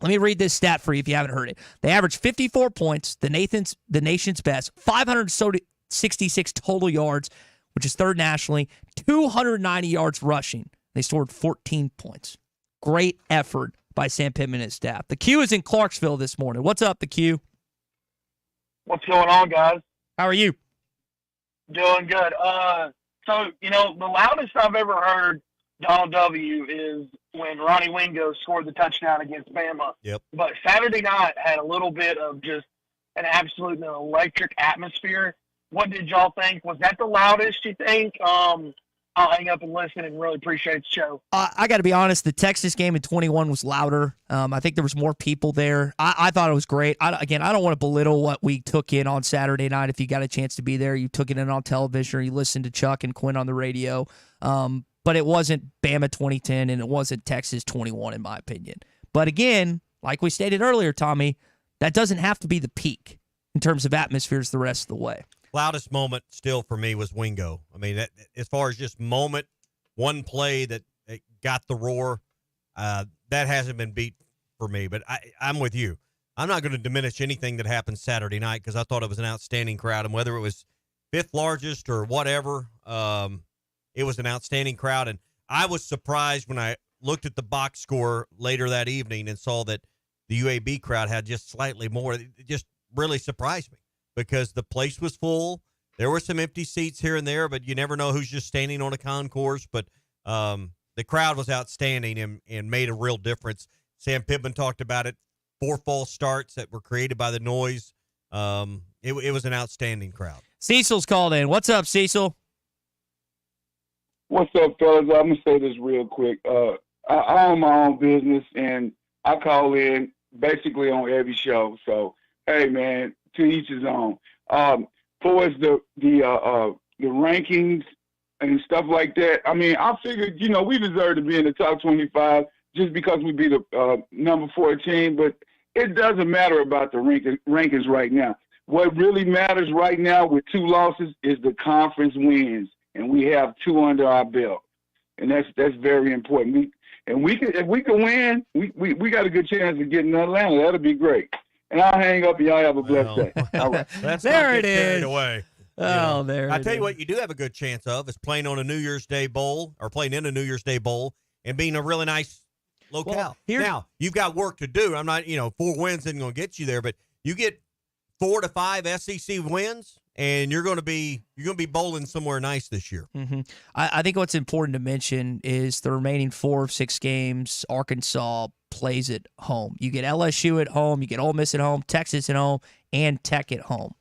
Let me read this stat for you if you haven't heard it. They averaged 54 points, the nation's best, 566 total yards, which is third nationally, 290 yards rushing. They scored 14 points. Great effort by Sam Pittman and his staff. The Q is in Clarksville this morning. What's up, the Q? What's going on, guys? How are you? Doing good. So, the loudest I've ever heard Donald W. is when Ronnie Wingo scored the touchdown against Bama. Yep. But Saturday night had a little bit of just an absolute electric atmosphere. What did y'all think? Was that the loudest, you think? I'll hang up and listen and really appreciate the show. I got to be honest, the Texas game in 21 was louder. I think there was more people there. I thought it was great. I don't want to belittle what we took in on Saturday night. If you got a chance to be there, you took it in on television or you listened to Chuck and Quinn on the radio. But it wasn't Bama 2010 and it wasn't Texas 21 in my opinion. But again, like we stated earlier, Tommy, that doesn't have to be the peak in terms of atmospheres the rest of the way. Loudest moment still for me was Wingo. I mean, as far as just moment, one play that got the roar, that hasn't been beat for me. But I'm with you. I'm not going to diminish anything that happened Saturday night because I thought it was an outstanding crowd. And whether it was fifth largest or whatever, it was an outstanding crowd. And I was surprised when I looked at the box score later that evening and saw that the UAB crowd had just slightly more. It just really surprised me. Because the place was full. There were some empty seats here and there, but you never know who's just standing on a concourse. But the crowd was outstanding and made a real difference. Sam Pittman talked about it. 4 false starts that were created by the noise. It was an outstanding crowd. Cecil's called in. What's up, Cecil? What's up, fellas? I'm going to say this real quick. I own my own business, and I call in basically on every show. So, hey, man, to each his own. For as the rankings and stuff like that, I mean, I figured, we deserve to be in the top 25 just because we be the number 14, but it doesn't matter about the rankings right now. What really matters right now with 2 losses is the conference wins, and we have 2 under our belt, and that's very important. If we can win, we got a good chance of getting Atlanta. That'll be great. And I'll hang up and y'all have a blessed day. All right. Let's there not it get carried is. away. Oh, there I it tell you is. what, you do have a good chance of is playing on a New Year's Day bowl or playing in a New Year's Day bowl and being a really nice locale. Well, now, you've got work to do. I'm not, 4 wins isn't going to get you there, but you get 4 to 5 SEC wins, and you're going to be bowling somewhere nice this year. Mm-hmm. I think what's important to mention is the remaining 4 of 6 games, Arkansas plays at home. You get LSU at home, you get Ole Miss at home, Texas at home, and Tech at home.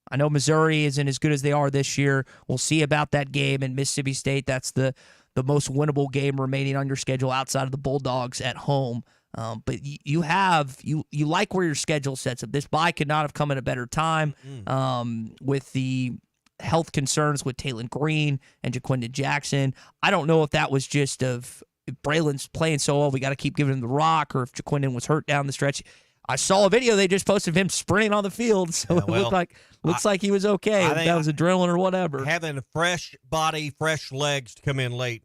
I know Missouri isn't as good as they are this year. We'll see about that game. And Mississippi State, that's the most winnable game remaining on your schedule outside of the Bulldogs at home. But you like where your schedule sets up. This bye could not have come at a better time with the health concerns with Taylon Green and Jaquindon Jackson. I don't know if that was just if Braylon's playing so well, we got to keep giving him the rock, or if Jaquindon was hurt down the stretch. I saw a video they just posted of him sprinting on the field, so it looks like he was okay. If that was adrenaline or whatever. Having a fresh body, fresh legs to come in late,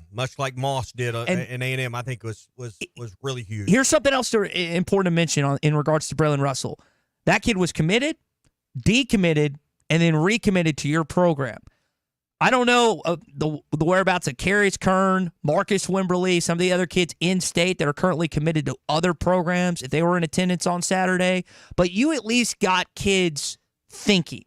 much like Moss did in A&M, I think was really huge. Here's something else important to mention in regards to Braylon Russell. That kid was committed, decommitted, and then recommitted to your program. I don't know the whereabouts of Carius Kern, Marcus Wimberly, some of the other kids in state that are currently committed to other programs if they were in attendance on Saturday. But you at least got kids thinking,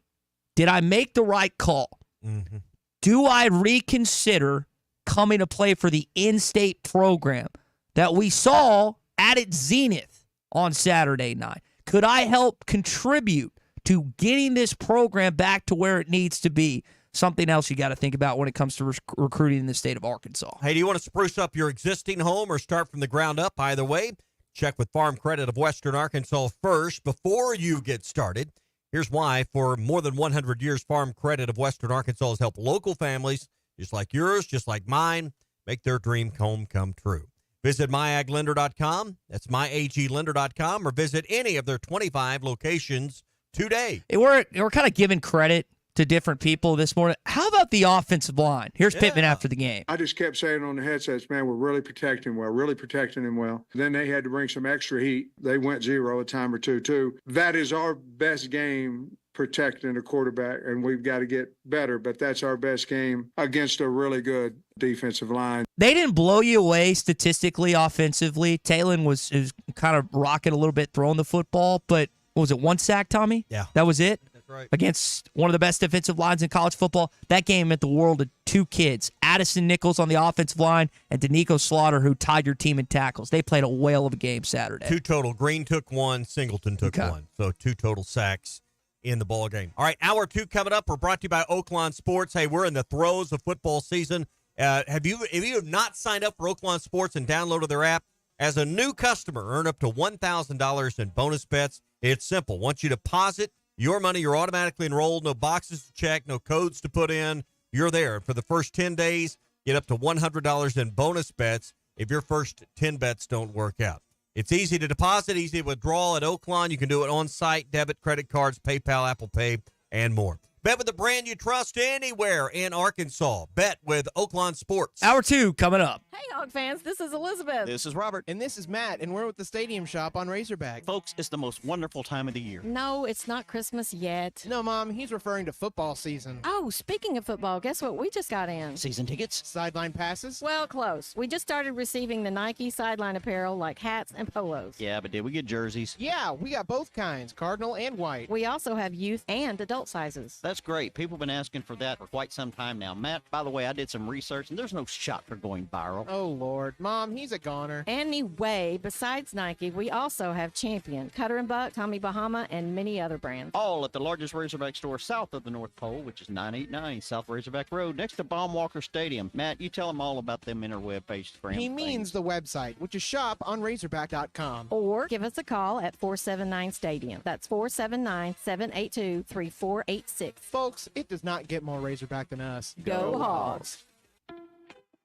did I make the right call? Mm-hmm. Do I reconsider coming to play for the in-state program that we saw at its zenith on Saturday night? Could I help contribute to getting this program back to where it needs to be? Something else you got to think about when it comes to recruiting in the state of Arkansas. Hey, do you want to spruce up your existing home or start from the ground up? Either way, check with Farm Credit of Western Arkansas first before you get started. Here's why. For more than 100 years, Farm Credit of Western Arkansas has helped local families, just like yours, just like mine, make their dream home come true. Visit myaglender.com. That's myaglender.com, or visit any of their 25 locations today. We're kind of giving credit to different people this morning. How about the offensive line? Here's Pittman after the game. I just kept saying on the headsets, man, we're really protecting him well. Then they had to bring some extra heat. They went 0 a time or two, too. That is our best game, protecting a quarterback, and we've got to get better, but that's our best game against a really good defensive line. They didn't blow you away statistically, offensively. Talon was kind of rocking a little bit throwing the football, but what was it, 1 sack, Tommy? Yeah. That was it? That's right. Against one of the best defensive lines in college football. That game meant the world to two kids, Addison Nichols on the offensive line and Danico Slaughter, who tied your team in tackles. They played a whale of a game Saturday. 2 total. Green took 1, Singleton took 1. So 2 total sacks in the ball game. All right, hour 2 coming up. We're brought to you by Oaklawn Sports. Hey, we're in the throes of football season. If you have not signed up for Oaklawn Sports and downloaded their app, as a new customer, earn up to $1,000 in bonus bets. It's simple. Once you deposit your money, you're automatically enrolled. No boxes to check, no codes to put in. You're there. For the first 10 days, get up to $100 in bonus bets if your first 10 bets don't work out. It's easy to deposit, easy to withdraw at Oaklawn. You can do it on-site, debit, credit cards, PayPal, Apple Pay, and more. Bet with the brand you trust anywhere in Arkansas. Bet with Oaklawn Sports. Hour 2 coming up. Hey, Hog fans, this is Elizabeth. This is Robert. And this is Matt, and we're with the Stadium Shop on Razorback. Folks, it's the most wonderful time of the year. No, it's not Christmas yet. No, Mom, he's referring to football season. Oh, speaking of football, guess what we just got in? Season tickets? Sideline passes? Well, close. We just started receiving the Nike sideline apparel like hats and polos. Yeah, but did we get jerseys? Yeah, we got both kinds, cardinal and white. We also have youth and adult sizes. That's great. People have been asking for that for quite some time now. Matt, by the way, I did some research, and there's no shot for going viral. Oh, Lord. Mom, he's a goner. Anyway, besides Nike, we also have Champion, Cutter and Buck, Tommy Bahama, and many other brands. All at the largest Razorback store south of the North Pole, which is 989 South Razorback Road, next to Baumwalker Stadium. Matt, you tell them all about them interweb page. He means the website, which is shop on Razorback.com. Or give us a call at 479-STADIUM. That's 479-782-3486. Folks, it does not get more Razorback than us. Go Hogs!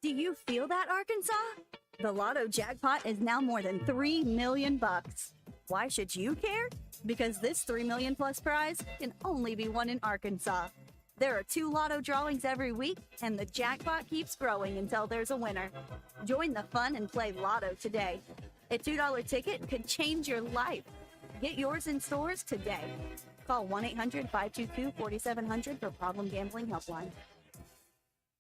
Do you feel that, Arkansas? The Lotto jackpot is now more than $3 million. Why should you care? Because this $3 million plus prize can only be won in Arkansas. There are 2 Lotto drawings every week, and the jackpot keeps growing until there's a winner. Join the fun and play Lotto today. A $2 ticket could change your life. Get yours in stores today. Call 1-800-522-4700 for Problem Gambling Helpline.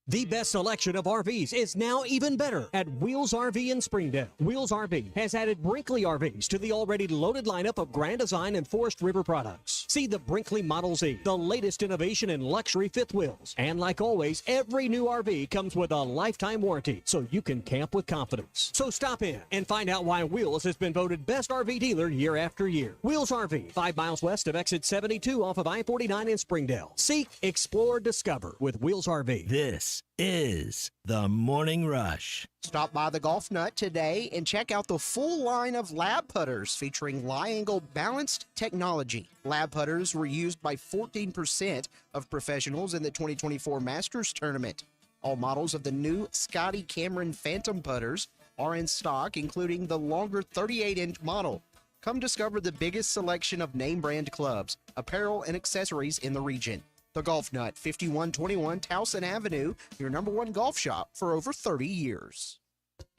The best selection of RVs is now even better at Wheels RV in Springdale. Wheels RV has added Brinkley RVs to the already loaded lineup of Grand Design and Forest River products. See the Brinkley Model Z, the latest innovation in luxury fifth wheels. And like always, every new RV comes with a lifetime warranty, so you can camp with confidence. So stop in and find out why Wheels has been voted best RV dealer year after year. Wheels RV, 5 miles west of exit 72 off of I-49 in Springdale. Seek, explore, discover with Wheels RV. This is the Morning Rush. Stop by the Golf Nut today and check out the full line of lab putters featuring Lie-Angle balanced technology. Lab putters were used by 14% of professionals in the 2024 Masters Tournament. All models of the new Scotty Cameron Phantom putters are in stock, including the longer 38-inch model. Come discover the biggest selection of name brand clubs, apparel, and accessories in the region. The Golf Nut, 5121 Towson Avenue, your #1 golf shop for over 30 years.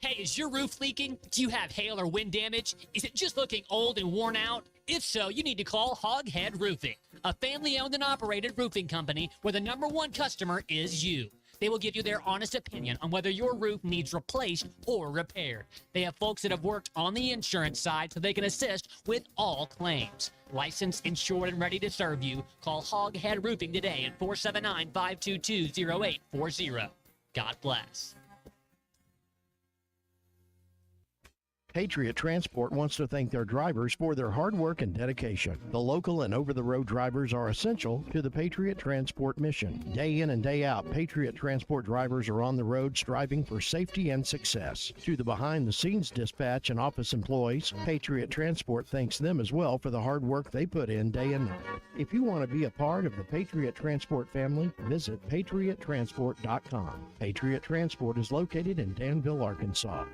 Hey, is your roof leaking? Do you have hail or wind damage? Is it just looking old and worn out? If so, you need to call Hoghead Roofing, a family-owned and operated roofing company where the #1 customer is you. They will give you their honest opinion on whether your roof needs replaced or repaired. They have folks that have worked on the insurance side so they can assist with all claims. Licensed, insured, and ready to serve you. Call Hoghead Roofing today at 479-522-0840. God bless. Patriot Transport wants to thank their drivers for their hard work and dedication. The local and over-the-road drivers are essential to the Patriot Transport mission. Day in and day out, Patriot Transport drivers are on the road striving for safety and success. To the behind-the-scenes dispatch and office employees, Patriot Transport thanks them as well for the hard work they put in day and night. If you want to be a part of the Patriot Transport family, visit patriottransport.com. Patriot Transport is located in Danville, Arkansas.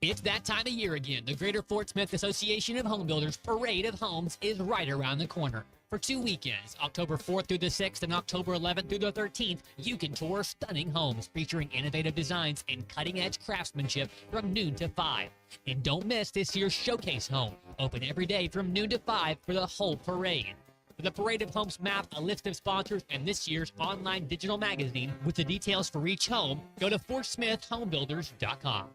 It's that time of year again. The Greater Fort Smith Association of Home Builders Parade of Homes is right around the corner. For 2 weekends, October 4th through the 6th and October 11th through the 13th, you can tour stunning homes featuring innovative designs and cutting-edge craftsmanship from noon to 5. And don't miss this year's Showcase Home, open every day from noon to 5 for the whole parade. For the Parade of Homes map, a list of sponsors, and this year's online digital magazine with the details for each home, go to FortSmithHomebuilders.com.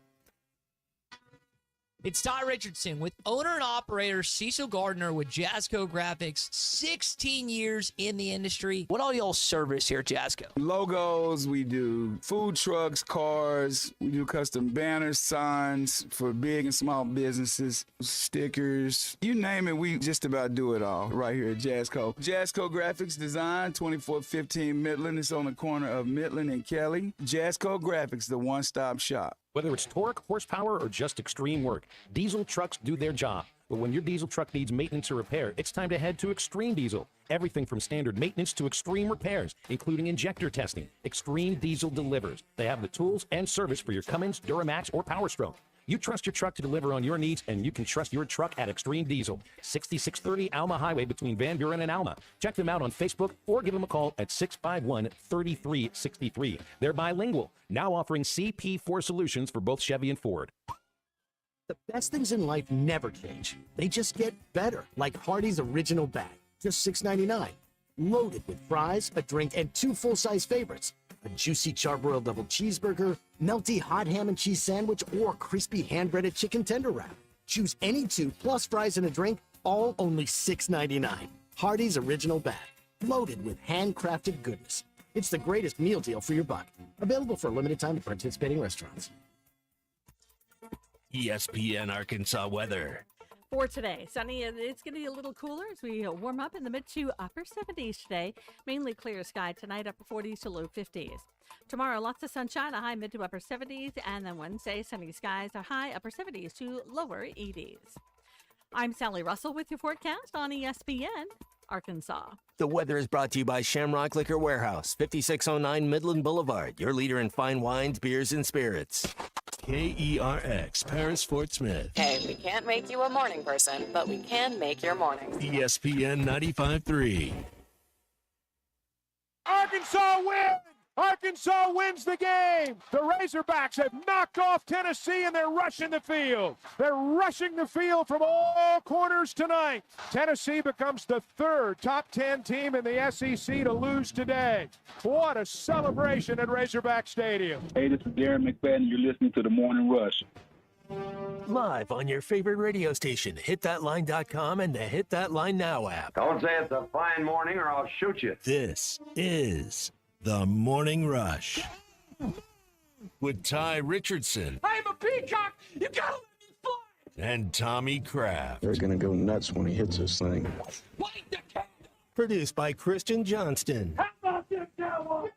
It's Ty Richardson with owner and operator Cecil Gardner with Jasco Graphics, 16 years in the industry. What all y'all service here at Jasco? Logos, we do food trucks, cars, we do custom banners, signs for big and small businesses, stickers, you name it, we just about do it all right here at Jasco. Jasco Graphics Design, 2415 Midland. It's on the corner of Midland and Kelly. Jasco Graphics, the one-stop shop. Whether it's torque, horsepower, or just extreme work, diesel trucks do their job. But when your diesel truck needs maintenance or repair, it's time to head to Extreme Diesel. Everything from standard maintenance to extreme repairs, including injector testing. Extreme Diesel delivers. They have the tools and service for your Cummins, Duramax, or Power Stroke. You trust your truck to deliver on your needs, and you can trust your truck at Extreme Diesel, 6630 Alma Highway between Van Buren and Alma. Check them out on Facebook or give them a call at 651-3363. They're bilingual, now offering CP4 solutions for both Chevy and Ford. The best things in life never change. They just get better, like Hardee's Original Bag, just $6.99. Loaded with fries, a drink, and 2 full-size favorites. A juicy charbroiled double cheeseburger, melty hot ham and cheese sandwich, or crispy hand-breaded chicken tender wrap. Choose any 2 plus fries and a drink, all only $6.99. Hardee's Original Bag, loaded with handcrafted goodness. It's the greatest meal deal for your buck. Available for a limited time at participating restaurants. ESPN Arkansas weather. For today, sunny, and it's going to be a little cooler as we warm up in the mid to upper 70s today. Mainly clear sky tonight, upper 40s to low 50s. Tomorrow, lots of sunshine, a high mid to upper 70s. And then Wednesday, sunny skies, a high upper 70s to lower 80s. I'm Sally Russell with your forecast on ESPN Arkansas. The weather is brought to you by Shamrock Liquor Warehouse, 5609 Midland Boulevard, your leader in fine wines, beers, and spirits. KERX, Paris, Fort Smith. Hey, we can't make you a morning person, but we can make your mornings. ESPN 95.3. Arkansas wins! Arkansas wins the game. The Razorbacks have knocked off Tennessee, and they're rushing the field. They're rushing the field from all corners tonight. Tennessee becomes the 3rd top 10 team in the SEC to lose today. What a celebration at Razorback Stadium. Hey, this is Darren McFadden. You're listening to The Morning Rush. Live on your favorite radio station, hitthatline.com and the Hit That Line Now app. Don't say it's a fine morning or I'll shoot you. This is The Morning Rush with Ty Richardson. I'm a peacock. You gotta let me fly. And Tommy Kraft. They're gonna go nuts when he hits this thing. Produced by Christian Johnston. How about them Cowboys?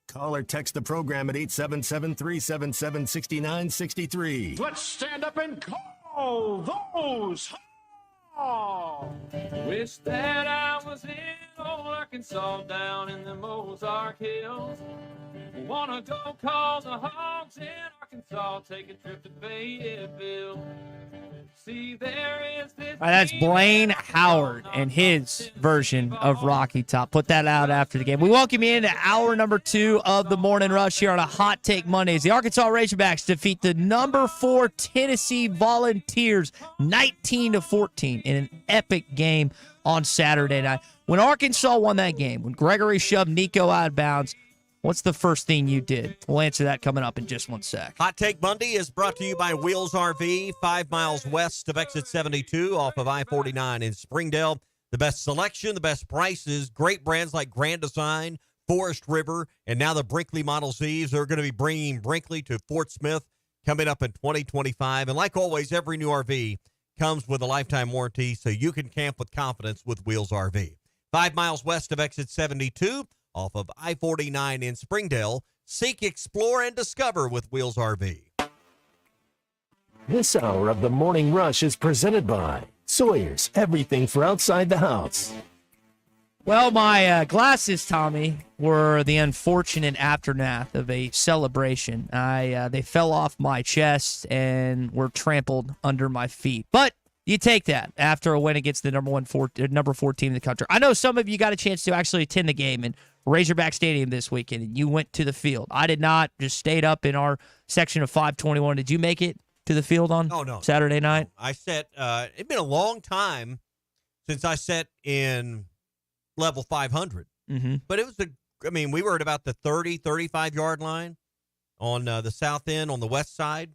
Call or text the program at 877-377-6963. Let's stand up and call those. Wish that I was in old Arkansas down in the Ozark Hills. Wanna go call the Hogs in Arkansas, take a trip to Fayetteville. See, there is this. All right, that's Blaine Howard and his version of Rocky Top. Put that out after the game. We welcome you into hour number 2 of the Morning Rush here on a Hot Take Mondays. The Arkansas Razorbacks defeat the number 4 Tennessee Volunteers 19-14 in an epic game on Saturday night. When Arkansas won that game, when Gregory shoved Nico out of bounds, What's the first thing you did? We'll answer that coming up in just one sec. Hot Take Monday is brought to you by Wheels RV, 5 miles west of exit 72 off of I-49 in Springdale. The best selection, the best prices, great brands like Grand Design, Forest River, and now the Brinkley Model Zs. They're going to be bringing Brinkley to Fort Smith coming up in 2025. And like always, every new RV comes with a lifetime warranty, so you can camp with confidence with Wheels RV. 5 miles west of exit 72 off of I-49 in Springdale. Seek, explore, and discover with Wheels RV. This hour of the Morning Rush is presented by Sawyer's, everything for outside the house. Well, my glasses, Tommy, were the unfortunate aftermath of a celebration. They fell off my chest and were trampled under my feet. But you take that after a win against the number 4 team in the country. I know some of you got a chance to actually attend the game in Razorback Stadium this weekend, and you went to the field. I did not. Just stayed up in our section of 521. Did you make it to the field on Saturday night? No. I sat, it'd been a long time since I sat in level 500. Mm-hmm. But it was we were at about the 30, 35-yard line on the south end on the west side.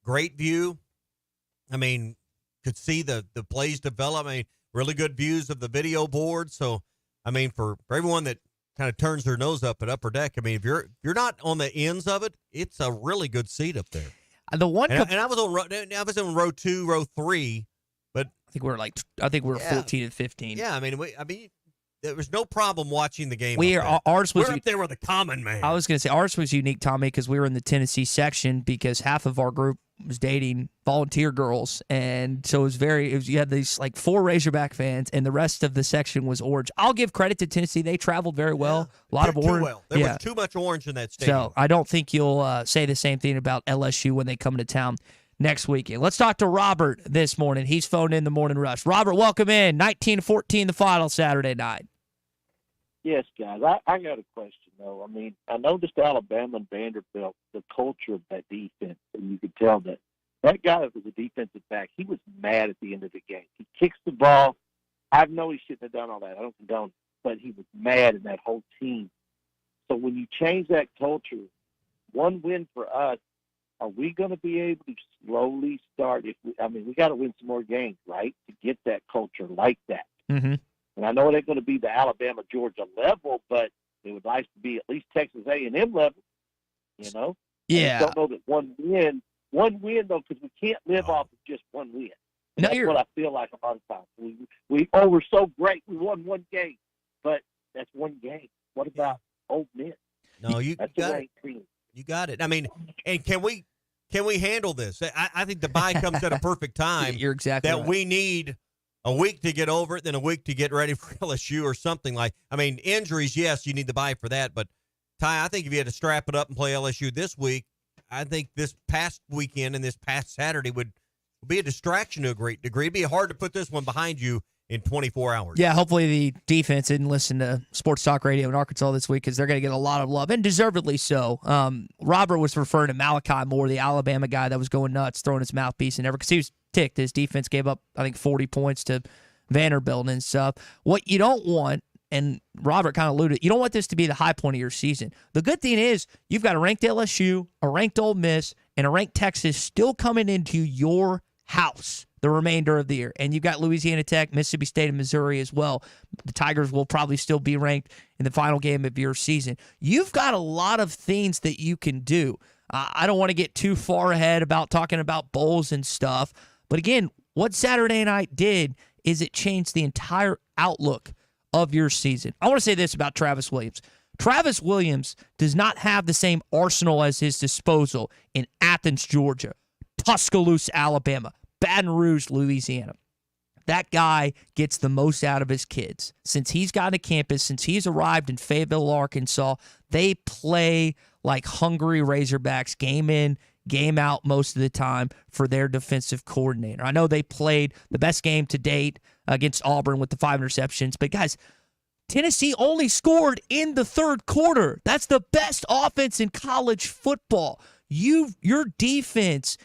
Great view. Could see the plays develop. Really good views of the video board. So, for everyone that kind of turns their nose up at Upper Deck, if you're not on the ends of it, it's a really good seat up there. The one, and I was in row 2, row 3, but I think we were 14 and 15. Yeah, there was no problem watching the game. We're up there with a common man. I was going to say ours was unique, Tommy, because we were in the Tennessee section because half of our group was dating volunteer girls, and so you had these like 4 Razorback fans, and the rest of the section was orange. I'll give credit to Tennessee; they traveled very well. A lot of orange. There was too much orange in that stadium. So I don't think you'll say the same thing about LSU when they come to town next weekend. Let's talk to Robert this morning. He's phoned in the Morning Rush. Robert, welcome in. 19-14 the final Saturday night. Yes, guys. I got a question, though. I noticed Alabama and Vanderbilt, the culture of that defense, and you could tell that guy that was a defensive back, he was mad at the end of the game. He kicks the ball. I know he shouldn't have done all that. I don't condone it. But he was mad in that whole team. So when you change that culture, one win for us, are we going to be able to slowly start? We got to win some more games, right, to get that culture like that. Mm-hmm. And I know it ain't going to be the Alabama-Georgia level, but it would like to be at least Texas A&M level, Yeah. I don't know that one win, though, because we can't live off of just one win. And that's what I feel like a lot of times. We're so great. We won one game, but that's one game. What about Old Miss? No, you that's got it. You got it. And can we handle this? I think the bye comes at a perfect time. You're exactly right. We need a week to get over it, then a week to get ready for LSU or something like. Injuries, yes, you need the bye for that. But Ty, I think if you had to strap it up and play LSU this week, I think this past weekend and this past Saturday would be a distraction to a great degree. It'd be hard to put this one behind you in 24 hours. Yeah, hopefully the defense didn't listen to Sports Talk Radio in Arkansas this week because they're going to get a lot of love, and deservedly so. Robert was referring to Malachi Moore, the Alabama guy that was going nuts, throwing his mouthpiece and everything, because he was ticked. His defense gave up, 40 points to Vanderbilt and stuff. What you don't want, and Robert kind of alluded, you don't want this to be the high point of your season. The good thing is you've got a ranked LSU, a ranked Ole Miss, and a ranked Texas still coming into your house the remainder of the year. And you've got Louisiana Tech, Mississippi State, and Missouri as well. The Tigers will probably still be ranked in the final game of your season. You've got a lot of things that you can do. I don't want to get too far ahead about talking about bowls and stuff. But again, what Saturday night did is it changed the entire outlook of your season. I want to say this about Travis Williams. Travis Williams does not have the same arsenal at his disposal in Athens, Georgia, Tuscaloosa, Alabama, Baton Rouge, Louisiana. That guy gets the most out of his kids. Since he's gotten to campus, since he's arrived in Fayetteville, Arkansas, they play like hungry Razorbacks, game in, game out most of the time for their defensive coordinator. I know they played the best game to date against Auburn with the 5 interceptions, but guys, Tennessee only scored in the third quarter. That's the best offense in college football. Your defense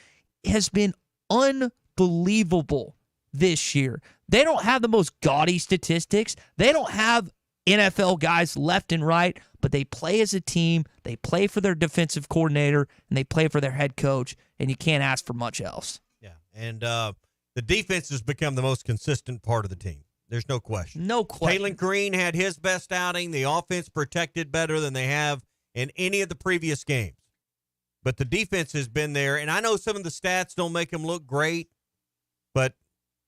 has been unbelievable this year. They don't have the most gaudy statistics. They don't have NFL guys left and right, but they play as a team. They play for their defensive coordinator, and they play for their head coach, and you can't ask for much else. Yeah, and the defense has become the most consistent part of the team. There's no question. No question. Taylon Green had his best outing. The offense protected better than they have in any of the previous games. But the defense has been there, and I know some of the stats don't make them look great, but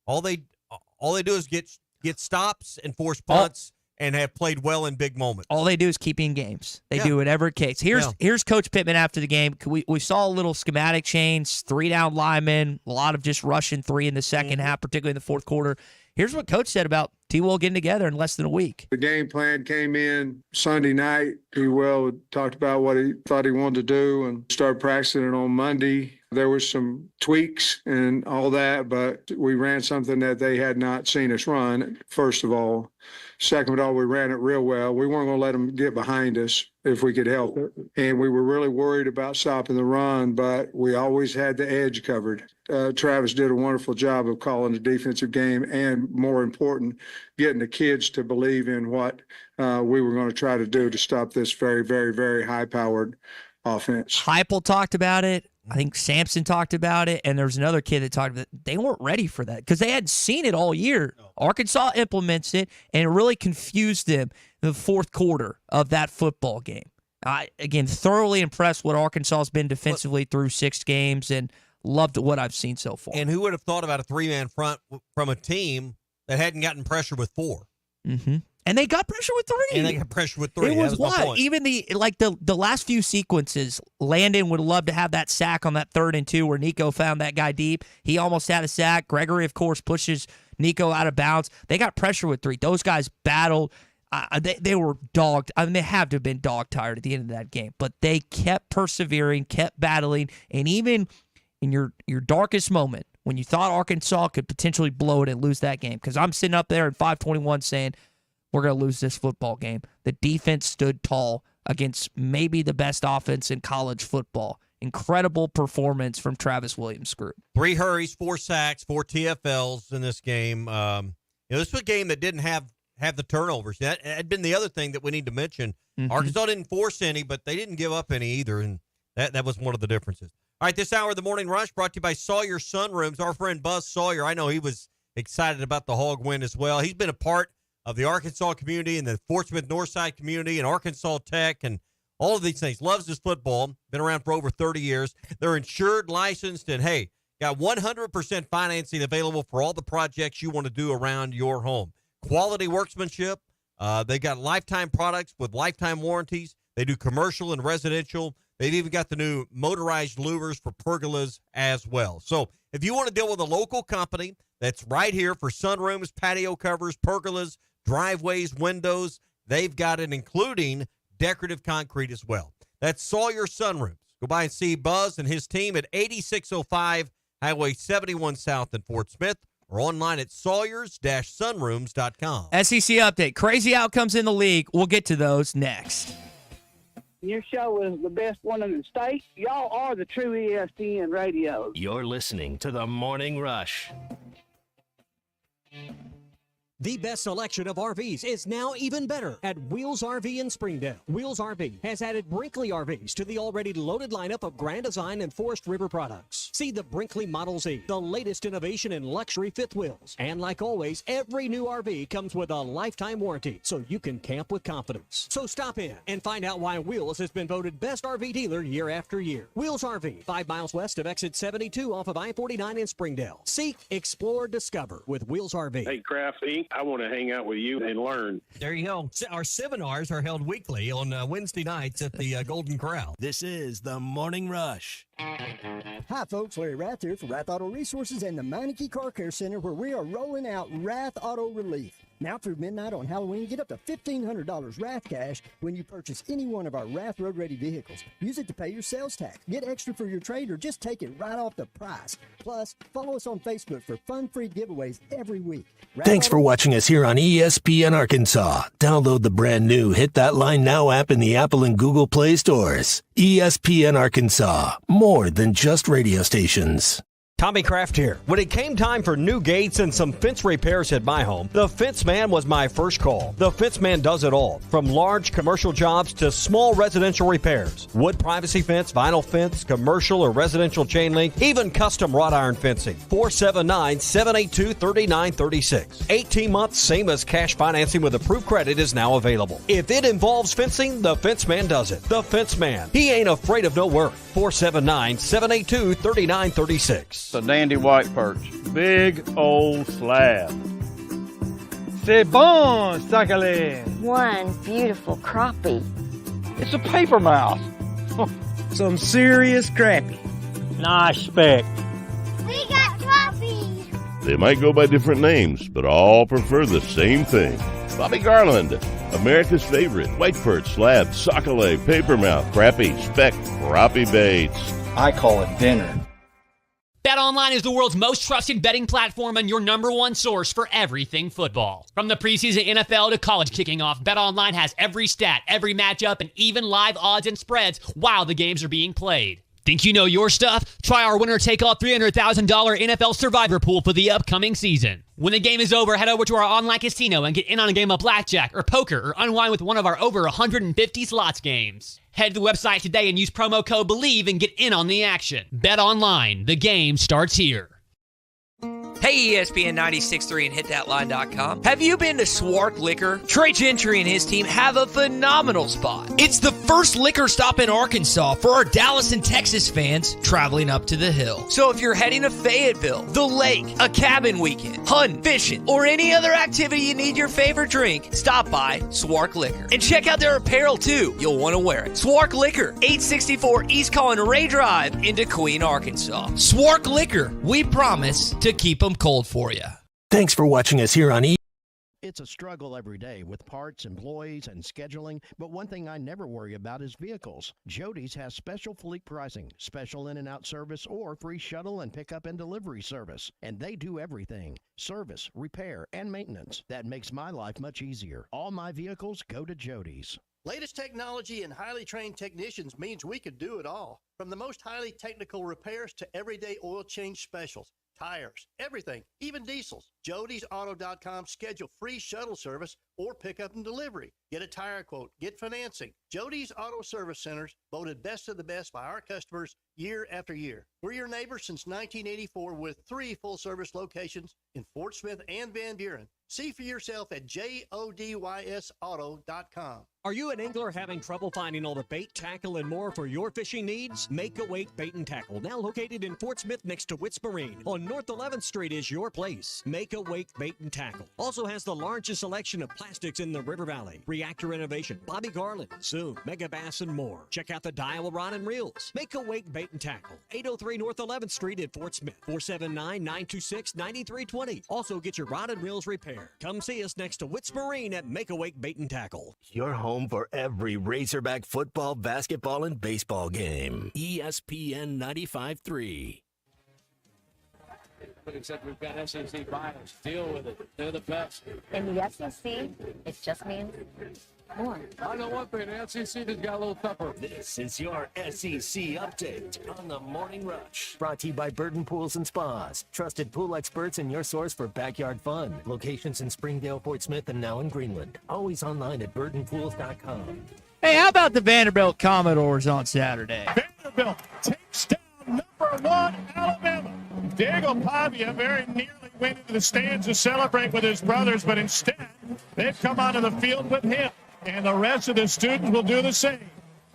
all they do is get stops and force punts and have played well in big moments. All they do is keep in games. They do whatever it takes. Here's Coach Pittman after the game. We saw a little schematic change, 3 down linemen, a lot of just rushing 3 in the second half, particularly in the fourth quarter. Here's what Coach said about T-Will getting together in less than a week. The game plan came in Sunday night. T-Will talked about what he thought he wanted to do and started practicing it on Monday. There was some tweaks and all that, but we ran something that they had not seen us run, first of all. Second of all, we ran it real well. We weren't going to let them get behind us if we could help it. And we were really worried about stopping the run, but we always had the edge covered. Travis did a wonderful job of calling the defensive game and, more important, getting the kids to believe in what we were going to try to do to stop this very, very, very high-powered offense. Heupel talked about it. I think Sampson talked about it, and there's another kid that talked about it. They weren't ready for that because they hadn't seen it all year. Arkansas implements it, and it really confused them in the fourth quarter of that football game. Again, thoroughly impressed what Arkansas has been defensively through 6 games, and loved what I've seen so far. And who would have thought about a 3-man front from a team that hadn't gotten pressure with 4? Mm-hmm. And they got pressure with 3. And they got pressure with 3. It was what? Even the last few sequences, Landon would love to have that sack on that 3rd and 2 where Nico found that guy deep. He almost had a sack. Gregory, of course, pushes Nico out of bounds. They got pressure with 3. Those guys battled. They were dogged. I mean, they have to have been dog-tired at the end of that game. But they kept persevering, kept battling. And even in your darkest moment, when you thought Arkansas could potentially blow it and lose that game, because I'm sitting up there in 521 saying, we're going to lose this football game. The defense stood tall against maybe the best offense in college football. Incredible performance from Travis Williams' group. 3 hurries, 4 sacks, 4 TFLs in this game. This was a game that didn't have the turnovers. That had been the other thing that we need to mention. Mm-hmm. Arkansas didn't force any, but they didn't give up any either, and that was one of the differences. All right, this hour of the Morning Rush brought to you by Sawyer Sunrooms. Our friend Buzz Sawyer, I know he was excited about the Hog win as well. He's been a part of the Arkansas community and the Fort Smith Northside community and Arkansas Tech and all of these things. Loves his football. Been around for over 30 years. They're insured, licensed, and, hey, got 100% financing available for all the projects you want to do around your home. Quality workmanship. They got lifetime products with lifetime warranties. They do commercial and residential. They've even got the new motorized louvers for pergolas as well. So if you want to deal with a local company that's right here for sunrooms, patio covers, pergolas, driveways, windows, they've got it, including decorative concrete as well. That's Sawyer Sunrooms. Go by and see Buzz and his team at 8605 Highway 71 South in Fort Smith, or online at sawyers-sunrooms.com. SEC update. Crazy outcomes in the league. We'll get to those next. Your show is the best one in the state. Y'all are the true ESPN radio. You're listening to The Morning Rush. The best selection of RVs is now even better at Wheels RV in Springdale. Wheels RV has added Brinkley RVs to the already loaded lineup of Grand Design and Forest River products. See the Brinkley Model Z, the latest innovation in luxury fifth wheels. And like always, every new RV comes with a lifetime warranty, so you can camp with confidence. So stop in and find out why Wheels has been voted best RV dealer year after year. Wheels RV, 5 miles west of exit 72 off of I-49 in Springdale. Seek, explore, discover with Wheels RV. Hey, Kraft Inc., I want to hang out with you and learn. There you go. Our seminars are held weekly on Wednesday nights at the Golden Corral. This is The Morning Rush. Hi, folks. Larry Rath here for Rath Auto Resources and the Meineke Car Care Center, where we are rolling out Rath Auto Relief. Now through midnight on Halloween, get up to $1,500 Rath cash when you purchase any one of our Rath Road Ready vehicles. Use it to pay your sales tax, get extra for your trade, or just take it right off the price. Plus, follow us on Facebook for fun-free giveaways every week. Thanks for watching us here on ESPN Arkansas. Download the brand new Hit That Line Now app in the Apple and Google Play stores. ESPN Arkansas, more than just radio stations. Tommy Kraft here. When it came time for new gates and some fence repairs at my home, the Fence Man was my first call. The Fence Man does it all, from large commercial jobs to small residential repairs. Wood privacy fence, vinyl fence, commercial or residential chain link, even custom wrought iron fencing. 479-782-3936. 18 months, same as cash financing with approved credit is now available. If it involves fencing, the Fence Man does it. The Fence Man. He ain't afraid of no work. 479-782-3936. A dandy white perch. Big old slab. C'est bon, sacale. One beautiful crappie. It's a paper mouth. Some serious crappie. Nice speck. We got crappies. They might go by different names, but all prefer the same thing. Bobby Garland, America's favorite white perch, slab, sockeye, papermouth, crappie, speck, crappie baits. I call it dinner. BetOnline is the world's most trusted betting platform and your number one source for everything football. From the preseason NFL to college kicking off, BetOnline has every stat, every matchup, and even live odds and spreads while the games are being played. Think you know your stuff? Try our winner-take-all $300,000 NFL Survivor Pool for the upcoming season. When the game is over, head over to our online casino and get in on a game of blackjack or poker or unwind with one of our over 150 slots games. Head to the website today and use promo code BELIEVE and get in on the action. Bet online. The game starts here. Hey, ESPN 96.3 and hitthatline.com. Have you been to Swark Liquor? Trey Gentry and his team have a phenomenal spot. It's the first liquor stop in Arkansas for our Dallas and Texas fans traveling up to the hill. So if you're heading to Fayetteville, the lake, a cabin weekend, hunting, fishing, or any other activity you need your favorite drink, stop by Swark Liquor. And check out their apparel too. You'll want to wear it. Swark Liquor, 864 East Collin Ray Drive into Queen, Arkansas. Swark Liquor, we promise to keep them cold for you. Thanks for watching us here on It's a struggle every day with parts, employees, and scheduling, but one thing I never worry about is vehicles. Jody's has special fleet pricing, special in and out service, or free shuttle and pickup and delivery service. And they do everything: service, repair, and maintenance. That makes my life much easier. All my vehicles go to Jody's. Latest technology and highly trained technicians means we could do it all. From the most highly technical repairs to everyday oil change specials, tires, everything, even diesels. Jody'sAuto.com. Schedule free shuttle service or pickup and delivery. Get a tire quote, get financing. Jody's Auto Service Centers, voted best of the best by our customers year after year. We're your neighbors since 1984 with 3 full-service locations in Fort Smith and Van Buren. See for yourself at JODYSauto.com. Are you an angler having trouble finding all the bait, tackle, and more for your fishing needs? Make Awake Bait and Tackle, now located in Fort Smith next to Wits Marine. On North 11th Street is your place. Make Awake Bait and Tackle. Also has the largest selection of plastics in the River Valley. Reactor Innovation, Bobby Garland, Zoom, Mega Bass, and more. Check out the Daiwa Rod and Reels. Make Awake Bait and Tackle. 803 North 11th Street at Fort Smith. 479-926-9320. Also get your rod and reels repaired. Come see us next to Wits Marine at Make Awake Bait and Tackle. Your home for every Razorback football, basketball, and baseball game. ESPN 95.3. Except we've got SEC finals. Deal with it. They're the best. In the SEC, it just means more. I know one thing. The SEC has got a little tougher. This is your SEC update on the Morning Rush. Brought to you by Burton Pools and Spas. Trusted pool experts and your source for backyard fun. Locations in Springdale, Fort Smith, and now in Greenland. Always online at burtonpools.com. Hey, how about the Vanderbilt Commodores on Saturday? Vanderbilt takes down number 1 Alabama. Diego Pavia very nearly went into the stands to celebrate with his brothers, but instead they've come onto the field with him, and the rest of the students will do the same.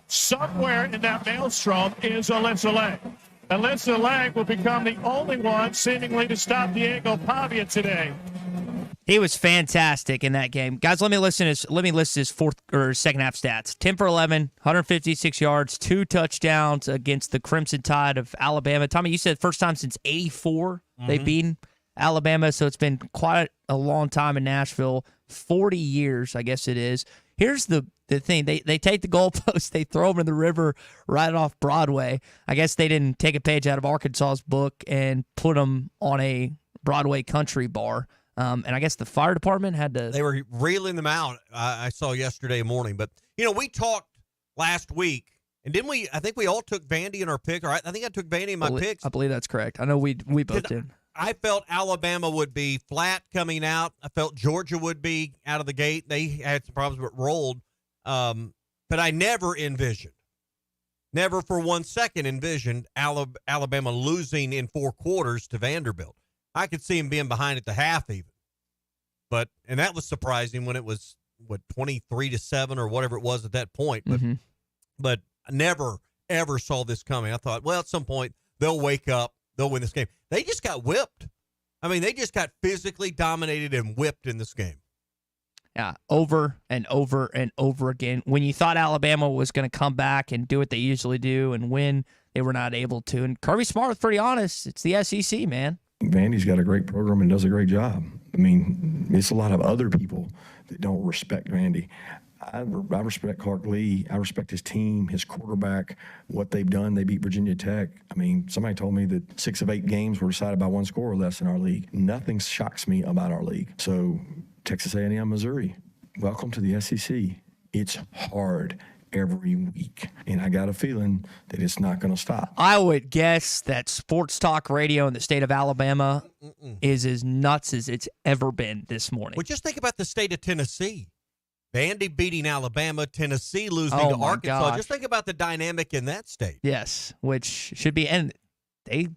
Somewhere in that maelstrom is Alyssa Lang. Alyssa Lang will become the only one seemingly to stop Diego Pavia today. He was fantastic in that game. Guys, let me list his fourth or second half stats. 10 for 11, 156 yards, 2 touchdowns against the Crimson Tide of Alabama. Tommy, you said first time since 84 they've beaten Alabama, so it's been quite a long time in Nashville. 40 years, I guess it is. Here's the thing. They take the goalposts, they throw them in the river right off Broadway. I guess they didn't take a page out of Arkansas's book and put them on a Broadway country bar. And I guess the fire department had to... They were reeling them out, I saw yesterday morning. But, we talked last week And didn't we? I think we all took Vandy in our pick. Or I think I took Vandy in my picks. I believe that's correct. I know we both did. I felt Alabama would be flat coming out. I felt Georgia would be out of the gate. They had some problems, but rolled. But I never for 1 second envisioned Alabama losing in 4 quarters to Vanderbilt. I could see him being behind at the half even. And that was surprising when it was, 23-7 or whatever it was at that point. But I never, ever saw this coming. I thought, well, at some point they'll wake up, they'll win this game. They just got whipped. I mean, they just got physically dominated and whipped in this game. Yeah, over and over and over again. When you thought Alabama was going to come back and do what they usually do and win, they were not able to. And Kirby Smart was pretty honest. It's the SEC, man. Vandy's got a great program and does a great job. I mean, it's a lot of other people that don't respect Vandy. I respect Clark Lee. I respect his team, his quarterback, what they've done. They beat Virginia Tech. I mean, somebody told me that 6 of 8 games were decided by 1 score or less in our league. Nothing shocks me about our league. So Texas A&M, Missouri, welcome to the SEC. It's hard every week, and I got a feeling that it's not going to stop. I would guess that sports talk radio in the state of Alabama is as nuts as it's ever been this morning. Well, just think about the state of Tennessee. Vandy beating Alabama, Tennessee losing to my Arkansas. gosh. Just think about the dynamic in that state. Yes, which should be, and they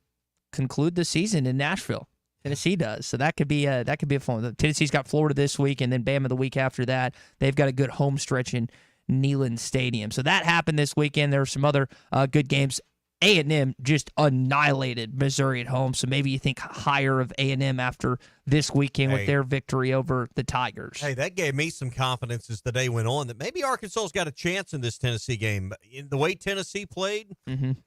conclude the season in Nashville. Tennessee does, so that could be a fun. Tennessee's got Florida this week, and then Bama the week after that. They've got a good home stretch in Neyland Stadium. So that happened this weekend. There were some other good games. A&M just annihilated Missouri at home, so maybe you think higher of A&M after this weekend with their victory over the Tigers. Hey, that gave me some confidence as the day went on that maybe Arkansas's got a chance in this Tennessee game. In the way Tennessee played,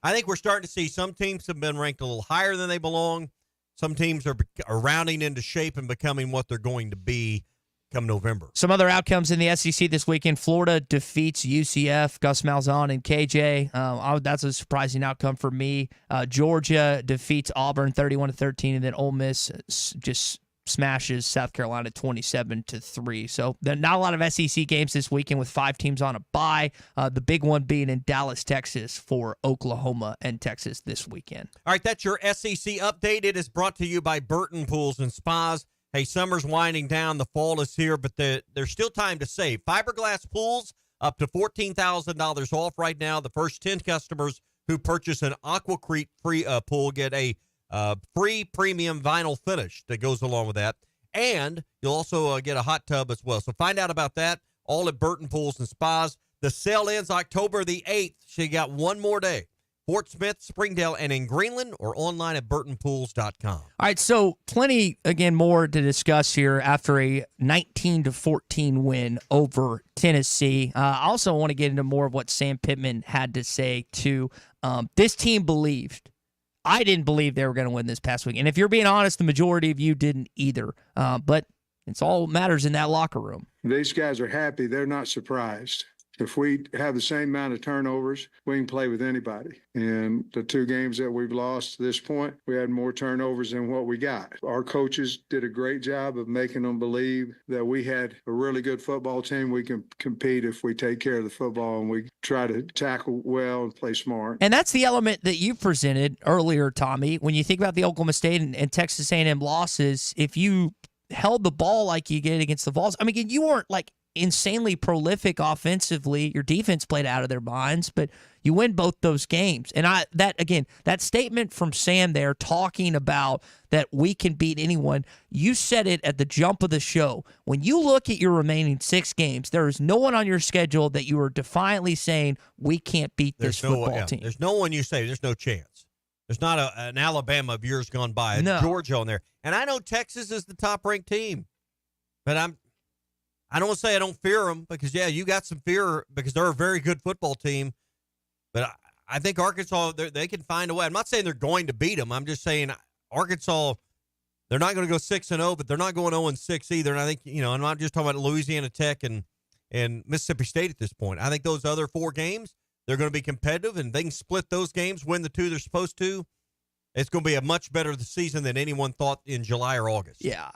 I think we're starting to see some teams have been ranked a little higher than they belong. Some teams are rounding into shape and becoming what they're going to be come November. Some other outcomes in the SEC this weekend. Florida defeats UCF, Gus Malzahn and KJ. That's a surprising outcome for me. Georgia defeats Auburn 31-13, and then Ole Miss just smashes South Carolina 27-3. So there are not a lot of SEC games this weekend with 5 teams on a bye. The big one being in Dallas, Texas for Oklahoma and Texas this weekend. All right, that's your SEC update. It is brought to you by Burton Pools and Spas. Hey, summer's winding down. The fall is here, but there's still time to save. Fiberglass pools up to $14,000 off right now. The first 10 customers who purchase an Aquacrete free pool get a free premium vinyl finish that goes along with that. And you'll also get a hot tub as well. So find out about that all at Burton Pools and Spas. The sale ends October the 8th, so you got one more day. Fort Smith, Springdale, and in Greenland, or online at burtonpools.com. All right, so plenty, again, more to discuss here after a 19-14 win over Tennessee. I also want to get into more of what Sam Pittman had to say, too. This team believed. I didn't believe they were going to win this past week. And if you're being honest, the majority of you didn't either. But it's all matters in that locker room. These guys are happy. They're not surprised. If we have the same amount of turnovers, we can play with anybody. And the 2 games that we've lost to this point, we had more turnovers than what we got. Our coaches did a great job of making them believe that we had a really good football team. We can compete if we take care of the football and we try to tackle well and play smart. And that's the element that you presented earlier, Tommy. When you think about the Oklahoma State and Texas A&M losses, if you held the ball like you did against the Vols, I mean, you weren't like insanely prolific offensively. Your defense played out of their minds, but you win both those games. And that statement from Sam there talking about that we can beat anyone, you said it at the jump of the show. When you look at your remaining 6 games, there is no one on your schedule that you are defiantly saying we can't beat this football team. There's no one you say there's no chance. There's not an Alabama of years gone by, a Georgia on there. And I know Texas is the top-ranked team, but I don't want to say I don't fear them because, you got some fear because they're a very good football team. But I think Arkansas, they can find a way. I'm not saying they're going to beat them. I'm just saying Arkansas, they're not going to go 6-0, but they're not going 0-6 either. And I think, I'm not just talking about Louisiana Tech and Mississippi State at this point. I think those other 4 games, they're going to be competitive, and they can split those games, win the 2 they're supposed to. It's going to be a much better season than anyone thought in July or August. Yeah,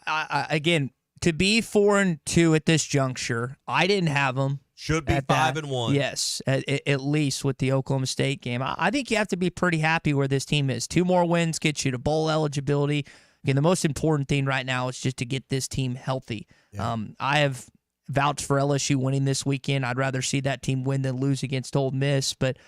again, to be 4-2 at this juncture, I didn't have them. Should be 5-1. Yes, at least with the Oklahoma State game. I think you have to be pretty happy where this team is. 2 more wins get you to bowl eligibility. Again, the most important thing right now is just to get this team healthy. Yeah. I have vouched for LSU winning this weekend. I'd rather see that team win than lose against Ole Miss. But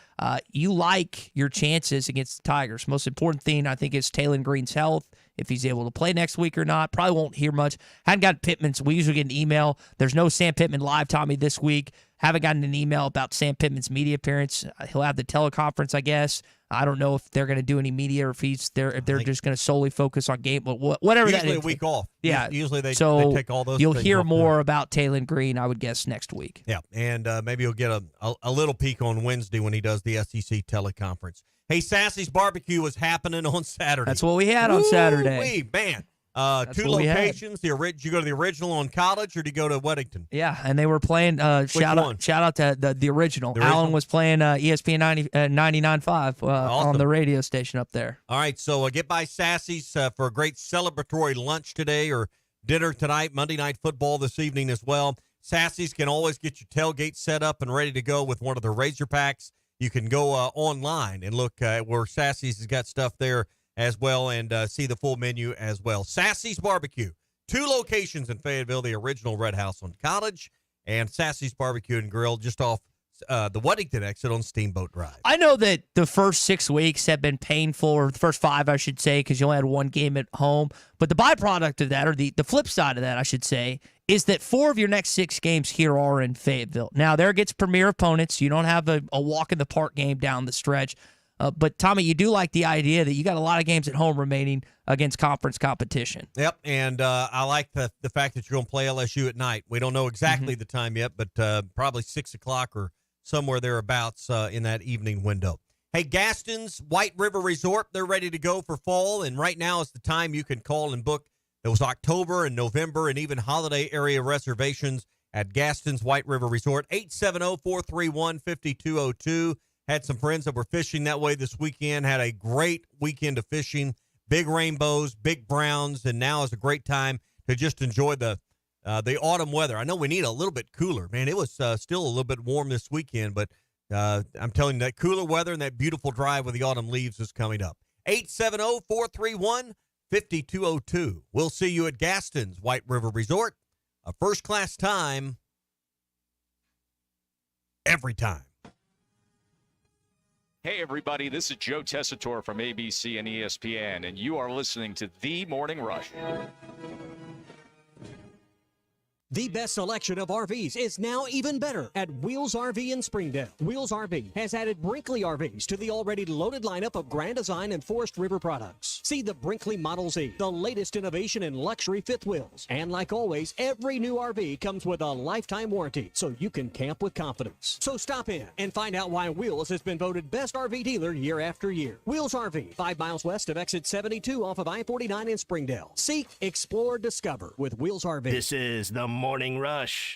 you like your chances against the Tigers. Most important thing, I think, is Taylor Green's health. If he's able to play next week or not. Probably won't hear much. Hadn't got Pittman's. We usually get an email. There's no Sam Pittman live, Tommy, this week. Haven't gotten an email about Sam Pittman's media appearance. He'll have the teleconference, I guess. I don't know if they're going to do any media or if they're just going to solely focus on game. But whatever that is. Usually a week off. Yeah. Usually they take all those. You'll things hear off more about Taylor Green, I would guess, next week. Yeah, and maybe you'll get a little peek on Wednesday when he does the SEC teleconference. Hey, Sassy's Barbecue was happening on Saturday. That's what we had on Saturday. Woo-wee, man. That's 2 what we had. locations. Did you go to the original on College or did you go to Weddington? Yeah, and they were playing. Shout out to the original. Alan was playing ESPN 99.5 on the radio station up there. All right, so get by Sassy's for a great celebratory lunch today or dinner tonight, Monday Night Football this evening as well. Sassy's can always get your tailgate set up and ready to go with one of the Razor Packs. You can go online and look where Sassy's has got stuff there as well and see the full menu as well. Sassy's Barbecue, 2 locations in Fayetteville, the original Red House on College and Sassy's Barbecue and Grill just off the Weddington exit on Steamboat Drive. I know that the first 6 weeks have been painful, or the first 5, I should say, because you only had 1 game at home. But the byproduct of that, or the flip side of that, I should say, is that 4 of your next 6 games here are in Fayetteville. Now, there gets premier opponents. You don't have a walk-in-the-park game down the stretch. But, Tommy, you do like the idea that you got a lot of games at home remaining against conference competition. Yep, and I like the fact that you're going to play LSU at night. We don't know exactly the time yet, but probably 6 o'clock or somewhere thereabouts in that evening window. Hey, Gaston's White River Resort, they're ready to go for fall, and right now is the time you can call and book those October and November and even holiday area reservations at Gaston's White River Resort, 870-431-5202. Had some friends that were fishing that way this weekend, had a great weekend of fishing, big rainbows, big browns, and now is a great time to just enjoy the autumn weather. I know we need a little bit cooler, man. It was still a little bit warm this weekend, but I'm telling you, that cooler weather and that beautiful drive with the autumn leaves is coming up. 870-431-5202. We'll see you at Gaston's White River Resort. A first-class time every time. Hey, everybody, this is Joe Tessitore from ABC and ESPN, and you are listening to The Morning Rush. The best selection of RVs is now even better at Wheels RV in Springdale. Wheels RV has added Brinkley RVs to the already loaded lineup of Grand Design and Forest River products. See the Brinkley Model Z, the latest innovation in luxury fifth wheels. And like always, every new RV comes with a lifetime warranty, so you can camp with confidence. So stop in and find out why Wheels has been voted best RV dealer year after year. Wheels RV, 5 miles west of exit 72 off of I-49 in Springdale. Seek, explore, discover with Wheels RV. This is the Morning Rush.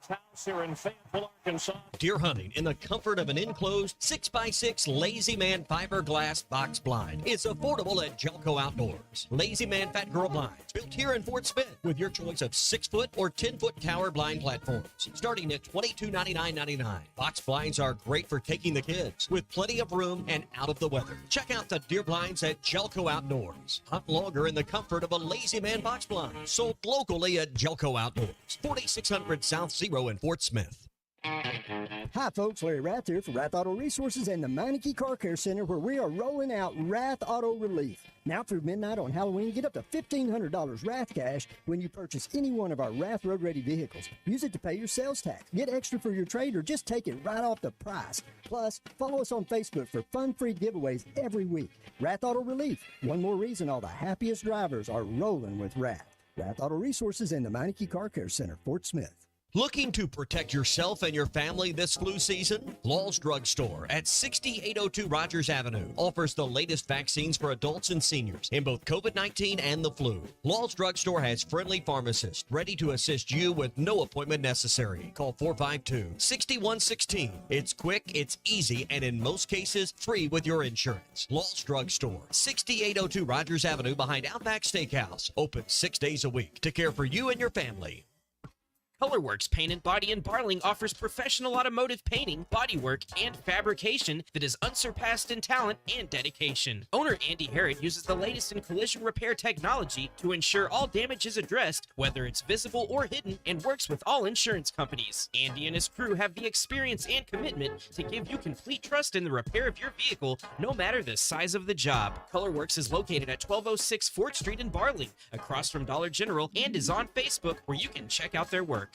House here in Fayetteville, Arkansas. Deer hunting in the comfort of an enclosed 6x6 Lazy Man fiberglass box blind. It's affordable at Jelco Outdoors. Lazy Man Fat Girl Blinds, built here in Fort Smith with your choice of 6-foot or 10-foot tower blind platforms, starting at $22.99.99. Box blinds are great for taking the kids, with plenty of room and out of the weather. Check out the deer blinds at Jelco Outdoors. Hunt longer in the comfort of a Lazy Man box blind, sold locally at Jelco Outdoors, 4600 South Zero in Fort Smith. Hi folks, Larry Rath here for Rath Auto Resources and the Meineke Car Care Center, where we are rolling out Rath Auto Relief. Now through midnight on Halloween, get up to $1,500 Rath cash when you purchase any one of our Rath Road Ready vehicles. Use it to pay your sales tax, get extra for your trade, or just take it right off the price. Plus, follow us on Facebook for fun-free giveaways every week. Rath Auto Relief, one more reason all the happiest drivers are rolling with Rath. Rath Auto Resources and the Meineke Car Care Center, Fort Smith. Looking to protect yourself and your family this flu season? Law's Drug Store at 6802 Rogers Avenue offers the latest vaccines for adults and seniors in both COVID-19 and the flu. Law's Drug Store has friendly pharmacists ready to assist you with no appointment necessary. Call 452-6116. It's quick, it's easy, and in most cases, free with your insurance. Law's Drug Store, 6802 Rogers Avenue behind Outback Steakhouse. Open 6 days a week to care for you and your family. Colorworks Paint and Body in Barling offers professional automotive painting, bodywork, and fabrication that is unsurpassed in talent and dedication. Owner Andy Harrod uses the latest in collision repair technology to ensure all damage is addressed, whether it's visible or hidden, and works with all insurance companies. Andy and his crew have the experience and commitment to give you complete trust in the repair of your vehicle, no matter the size of the job. Colorworks is located at 1206 4th Street in Barling, across from Dollar General, and is on Facebook, where you can check out their work.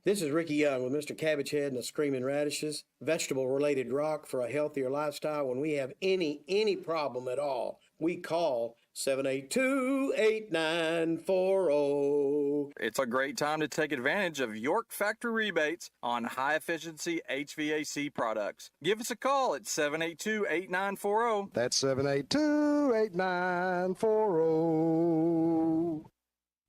This is Ricky Young with Mr. Cabbage Head and the Screaming Radishes, vegetable-related rock for a healthier lifestyle. When we have any problem at all, we call 782-8940. It's a great time to take advantage of York Factory rebates on high-efficiency HVAC products. Give us a call at 782-8940. That's 782-8940.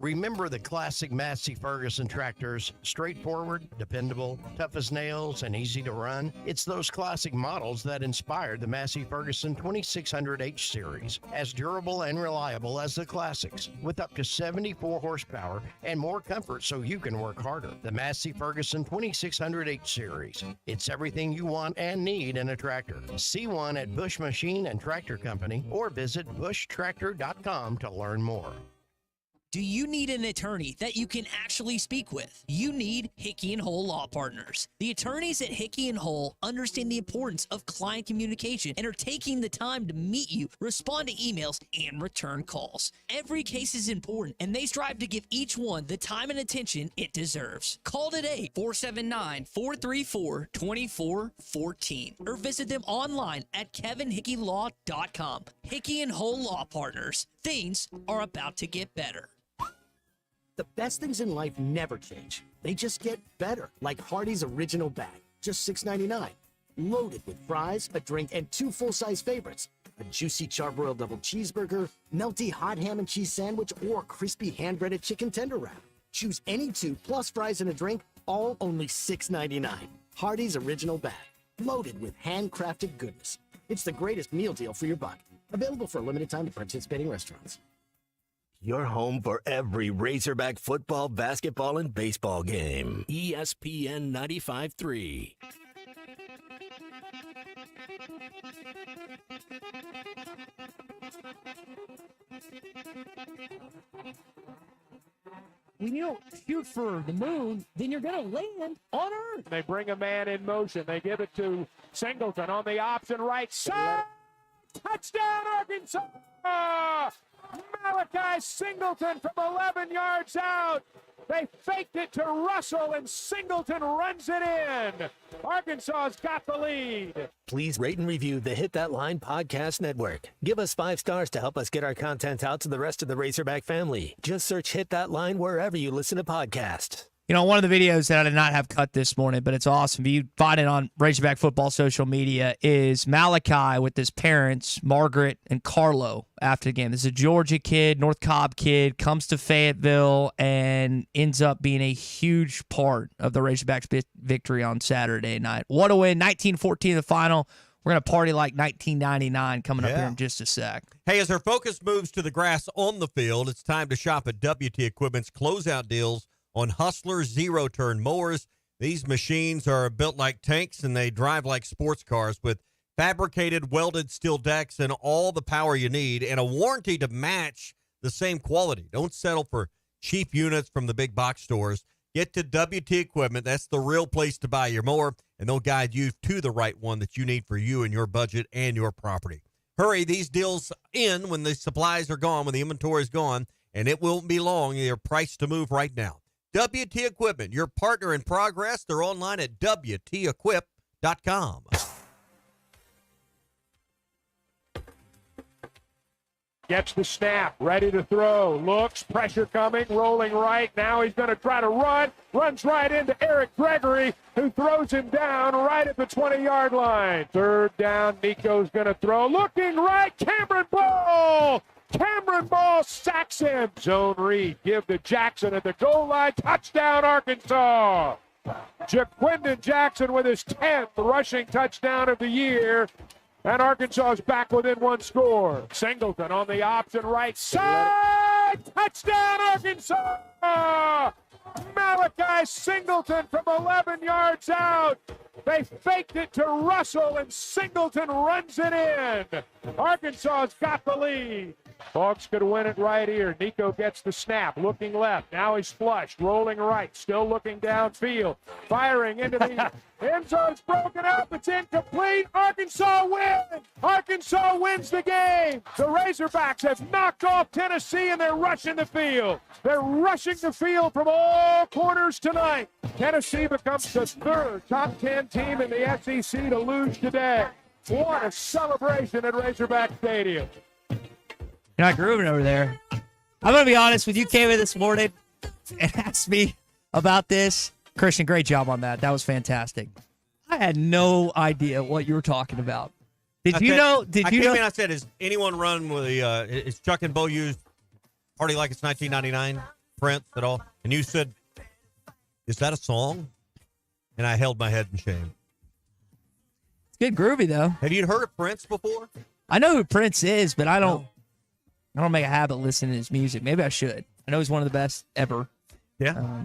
Remember the classic Massey Ferguson tractors, straightforward, dependable, tough as nails, and easy to run? It's those classic models that inspired the Massey Ferguson 2600H series, as durable and reliable as the classics, with up to 74 horsepower and more comfort so you can work harder. The Massey Ferguson 2600H series. It's everything you want and need in a tractor. See one at Bush Machine and Tractor Company or visit bushtractor.com to learn more. Do you need an attorney that you can actually speak with? You need Hickey and Hole Law Partners. The attorneys at Hickey and Hole understand the importance of client communication and are taking the time to meet you, respond to emails, and return calls. Every case is important, and they strive to give each one the time and attention it deserves. Call today, 479-434-2414, or visit them online at kevinhickeylaw.com. Hickey and Hole Law Partners. Things are about to get better. The best things in life never change. They just get better, like Hardee's Original Bag, just $6.99. Loaded with fries, a drink, and 2 full-size favorites. A juicy charbroiled double cheeseburger, melty hot ham and cheese sandwich, or crispy hand-breaded chicken tender wrap. Choose any 2 plus fries and a drink, all only $6.99. Hardee's Original Bag, loaded with handcrafted goodness. It's the greatest meal deal for your buck. Available for a limited time at participating restaurants. Your home for every Razorback football, basketball, and baseball game. ESPN 95.3. When you don't shoot for the moon, then you're going to land on Earth. They bring a man in motion. They give it to Singleton on the option right side. Touchdown, Arkansas! Malachi Singleton from 11 yards out. They faked it to Russell, and Singleton runs it in. Arkansas's got the lead. Please rate and review the Hit That Line Podcast Network. Give us 5 stars to help us get our content out to the rest of the Razorback family. Just search Hit That Line wherever you listen to podcasts. You know, one of the videos that I did not have cut this morning, but it's awesome. You find it on Razorback Football social media, is Malachi with his parents, Margaret and Carlo, after the game. This is a Georgia kid, North Cobb kid, comes to Fayetteville and ends up being a huge part of the Razorbacks' victory on Saturday night. What a win, 19-14 in the final. We're going to party like 1999 coming up here in just a sec. Hey, as our focus moves to the grass on the field, it's time to shop at WT Equipment's closeout deals on Hustler zero-turn mowers. These machines are built like tanks, and they drive like sports cars with fabricated welded steel decks and all the power you need and a warranty to match the same quality. Don't settle for cheap units from the big box stores. Get to WT Equipment. That's the real place to buy your mower, and they'll guide you to the right one that you need for you and your budget and your property. Hurry, these deals end when the supplies are gone, when the inventory is gone, and it won't be long. They're priced to move right now. WT Equipment, your partner in progress. They're online at WTEquip.com. Gets the snap, ready to throw, looks, pressure coming, rolling right. Now he's going to try to run, runs right into Eric Gregory, who throws him down right at the 20-yard line. Third down, Nico's going to throw, looking right, Cameron Ball! Cameron Ball sacks him. Zone read, give to Jackson at the goal line, touchdown Arkansas! Jaquindon Jackson with his 10th rushing touchdown of the year. And Arkansas is back within one score. Singleton on the option right side. Touchdown, Arkansas! Malachi Singleton from 11 yards out. They faked it to Russell, and Singleton runs it in. Arkansas's got the lead. Hawks could win it right here. Nico gets the snap, looking left. Now he's flushed, rolling right, still looking downfield. Firing into the end zone's broken up. It's incomplete. Arkansas wins. Arkansas wins the game. The Razorbacks have knocked off Tennessee, and they're rushing the field. They're rushing the field from all corners tonight. Tennessee becomes the third top 10 team in the SEC to lose today. What a celebration at Razorback Stadium. You're not grooving over there. I'm going to be honest with you. Came in this morning and asked me about this. Christian, great job on that. That was fantastic. I had no idea what you were talking about. Did you know? I came in, I said, "Is anyone run with the? Is Chuck and Bo used Party Like It's 1999 Prince at all?" And you said, "Is that a song?" And I held my head in shame. It's good groovy though. Have you heard of Prince before? I know who Prince is, but I don't make a habit of listening to his music. Maybe I should. I know he's one of the best ever. Yeah.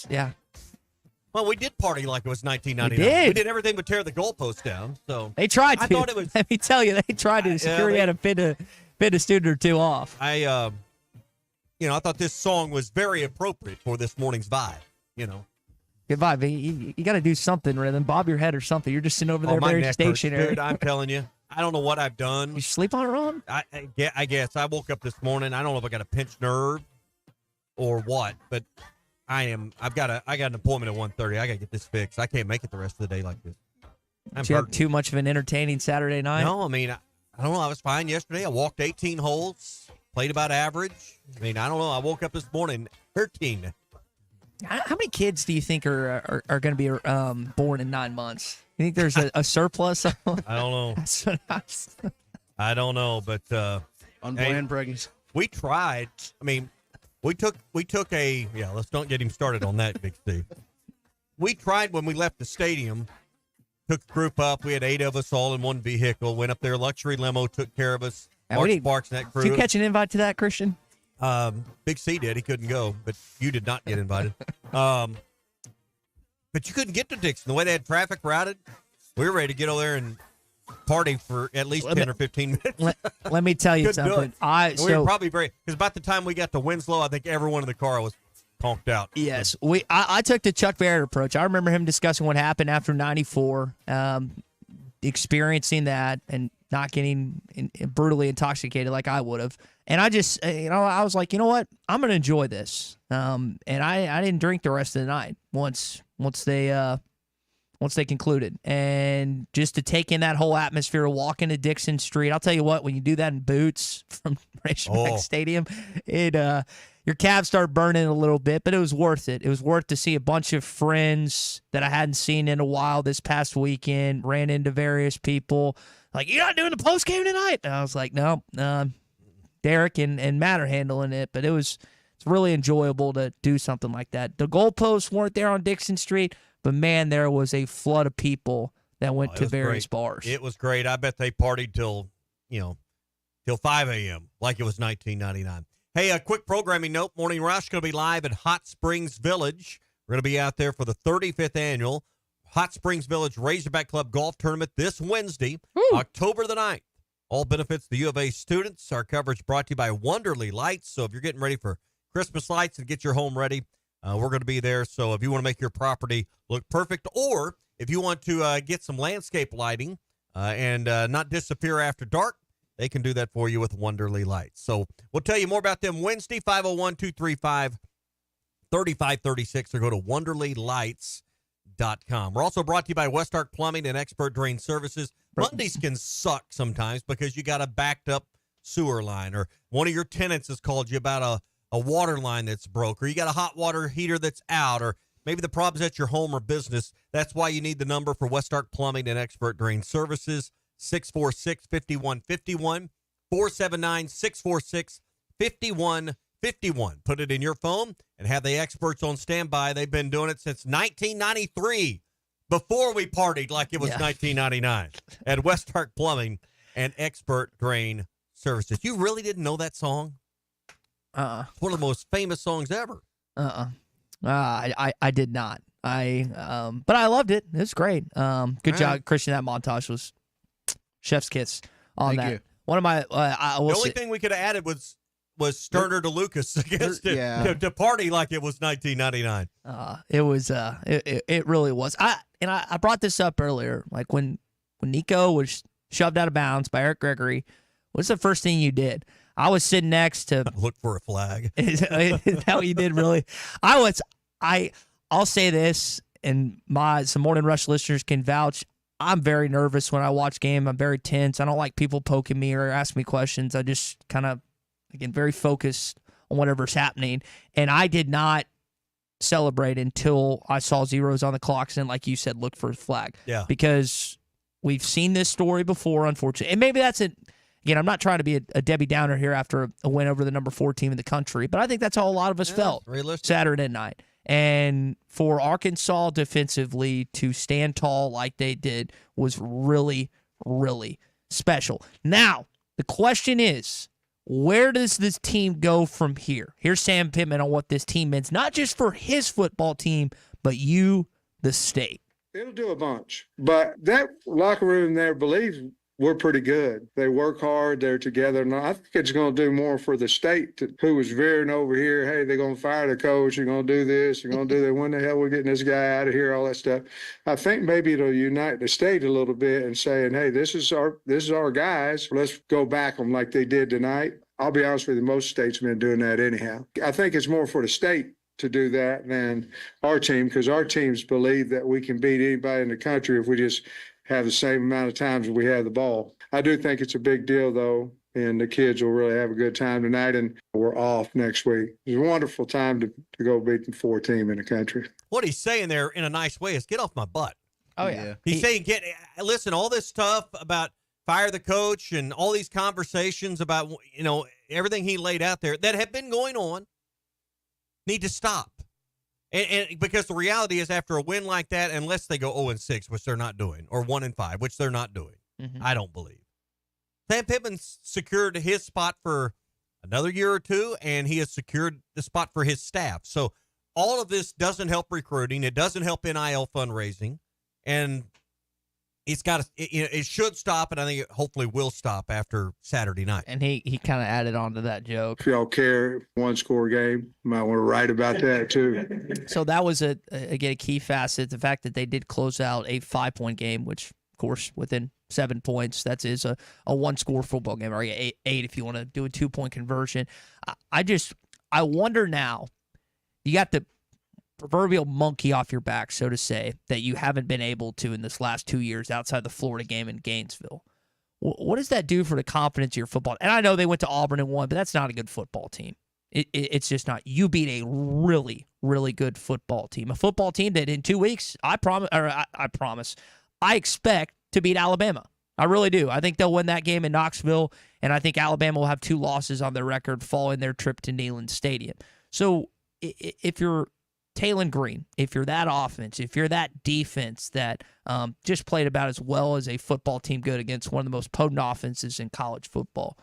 Yeah. Well, we did party like it was 1999. We did everything but tear the goalpost down. So they tried to. I thought it was. Let me tell you, they tried to. Security had to fit a student or two off. I thought this song was very appropriate for this morning's vibe. Good vibe. You got to do something rather than bob your head or something. You're just sitting over there my very neck stationary. hurts, dude, I'm telling you. I don't know what I've done. You sleep on it wrong? I guess. I woke up this morning. I don't know if I got a pinched nerve or what, but I got an appointment at 1:30. I got to get this fixed. I can't make it the rest of the day like this. Did you have too much of an entertaining Saturday night? No, I mean, I don't know. I was fine yesterday. I walked 18 holes, played about average. I mean, I don't know. I woke up this morning hurting. How many kids do you think are going to be born in 9 months? You think there's a surplus? I don't know. I don't know, but unplanned pregnancy. We tried. I mean, we took a let's don't get him started on that, Big Steve. We tried when we left the stadium. Took the group up. We had 8 of us all in one vehicle. Went up there. Luxury limo took care of us. Mark Sparks and that crew. Did you catch an invite to that, Christian? Big C did. He couldn't go, but you did not get invited. But you couldn't get to Dixon. The way they had traffic routed, we were ready to get over there and party for at least 10 or 15 minutes. Let me tell you Couldn't do something. it. We were probably because about the time we got to Winslow, I think everyone in the car was conked out. Yes, I took the Chuck Barrett approach. I remember him discussing what happened after '94, experiencing that and not getting brutally intoxicated like I would have. And I just, I was like, you know what? I'm going to enjoy this. And I didn't drink the rest of the night once they concluded. And just to take in that whole atmosphere, walk into Dixon Street. I'll tell you what, when you do that in boots from Razorback Stadium, your calves start burning a little bit, but it was worth it. It was worth to see a bunch of friends that I hadn't seen in a while this past weekend, ran into various people. Like, you're not doing the post game tonight? And I was like, no, Derek and Matt are handling it, but it's really enjoyable to do something like that. The goalposts weren't there on Dixon Street, but man, there was a flood of people that went to various bars. It was great. I bet they partied till 5 a.m. like it was 1999. Hey, a quick programming note. Morning Rush going to be live at Hot Springs Village. We're going to be out there for the 35th annual Hot Springs Village Razorback Club Golf Tournament this Wednesday, October the 9th. All benefits the U of A students. Our coverage brought to you by Wonderly Lights. So if you're getting ready for Christmas lights and get your home ready, we're going to be there. So if you want to make your property look perfect, or if you want to get some landscape lighting and not disappear after dark, they can do that for you with Wonderly Lights. So we'll tell you more about them Wednesday, 501-235-3536, or go to WonderlyLights.com. We're also brought to you by West Ark Plumbing and Expert Drain Services. Mondays can suck sometimes because you got a backed up sewer line, or one of your tenants has called you about a water line that's broke, or you got a hot water heater that's out, or maybe the problem's at your home or business. That's why you need the number for West Ark Plumbing and Expert Drain Services, 646-5151, 479-646-5151. Put it in your phone and have the experts on standby. They've been doing it since 1993, before we partied like it was 1999, at West Ark Plumbing and Expert Drain Services. You really didn't know that song? It's one of the most famous songs ever. I did not. But I loved it. It was great. Good job, Christian. That montage was chef's kiss on Thank that. you. One of my The only thing we could have added was Sterner to Lucas against it to party like it was 1999. It was it really was. I brought this up earlier. Like when Nico was shoved out of bounds by Eric Gregory, what's the first thing you did? I was sitting next to look for a flag. Is that what you did, really? I'll say this, and some Morning Rush listeners can vouch. I'm very nervous when I watch game. I'm very tense. I don't like people poking me or asking me questions. I just kind of, again, very focused on whatever's happening. And I did not celebrate until I saw zeros on the clocks and, like you said, look for a flag. Yeah. Because we've seen this story before, unfortunately. And maybe that's it. Again, I'm not trying to be a Debbie Downer here after a win over the number 4 team in the country, but I think that's how a lot of us felt Saturday night. And for Arkansas defensively to stand tall like they did was really, really special. Now, the question is, where does this team go from here? Here's Sam Pittman on what this team means, not just for his football team, but you, the state. It'll do a bunch. But that locker room there believes we're pretty good. They work hard. They're together. And I think it's going to do more for the state who was veering over here. Hey, they're going to fire the coach. You're going to do this. You're going to do that. When the hell we're getting this guy out of here, all that stuff. I think maybe it'll unite the state a little bit and saying, hey, this is our guys. Let's go back them like they did tonight. I'll be honest with you, most states have been doing that anyhow. I think it's more for the state to do that than our team, because our teams believe that we can beat anybody in the country if we just have the same amount of times we have the ball. I do think it's a big deal, though, and the kids will really have a good time tonight, and we're off next week. It's a wonderful time to go beat the 4 team in the country. What he's saying there in a nice way is get off my butt. Oh, yeah. He's saying, listen, all this stuff about fire the coach and all these conversations about, everything he laid out there that have been going on need to stop. And because the reality is, after a win like that, unless they go 0-6, which they're not doing, or 1-5, which they're not doing, I don't believe. Sam Pittman secured his spot for another year or two, and he has secured the spot for his staff. So all of this doesn't help recruiting. It doesn't help NIL fundraising, and it should stop, and I think it hopefully will stop after Saturday night. And he kind of added on to that joke. If y'all care, 1-score game, you might want to write about that too. So that was a key facet, the fact that they did close out a 5-point game, which, of course, within 7 points, that is a 1-score football game, or 8 if you want to do a 2-point conversion. I wonder now, you got the proverbial monkey off your back, so to say, that you haven't been able to in this last 2 years outside the Florida game in Gainesville. What does that do for the confidence of your football? And I know they went to Auburn and won, but that's not a good football team. It's just not. You beat a really, really good football team. A football team that in 2 weeks, I expect to beat Alabama. I really do. I think they'll win that game in Knoxville, and I think Alabama will have 2 losses on their record following their trip to Neyland Stadium. So if you're Taylon Green, if you're that offense, if you're that defense that just played about as well as a football team could against one of the most potent offenses in college football,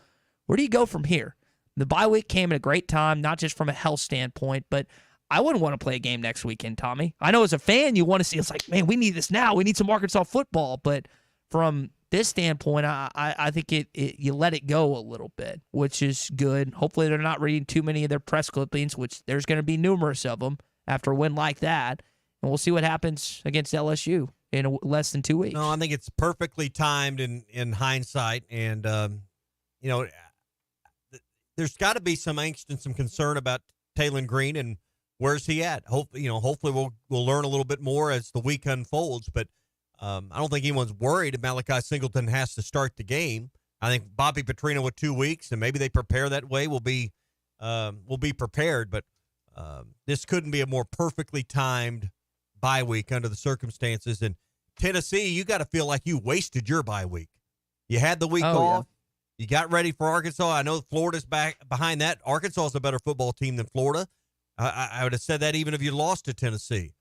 where do you go from here? The bye week came at a great time, not just from a health standpoint, but I wouldn't want to play a game next weekend, Tommy. I know as a fan you want to see, it's like, man, we need this now. We need some Arkansas football. But from this standpoint, I think you let it go a little bit, which is good. Hopefully they're not reading too many of their press clippings, which there's going to be numerous of them after a win like that. And we'll see what happens against LSU in less than 2 weeks. No, I think it's perfectly timed in hindsight. And, there's got to be some angst and some concern about Taylon Green and where's he at. Hopefully we'll learn a little bit more as the week unfolds. But I don't think anyone's worried if Malachi Singleton has to start the game. I think Bobby Petrino with 2 weeks, and maybe they prepare that way. Will be prepared, but this couldn't be a more perfectly timed bye week under the circumstances. And Tennessee, you got to feel like you wasted your bye week. You had the week off. You got ready for Arkansas. I know Florida's back behind that. Arkansas is a better football team than Florida. I would have said that even if you lost to Tennessee.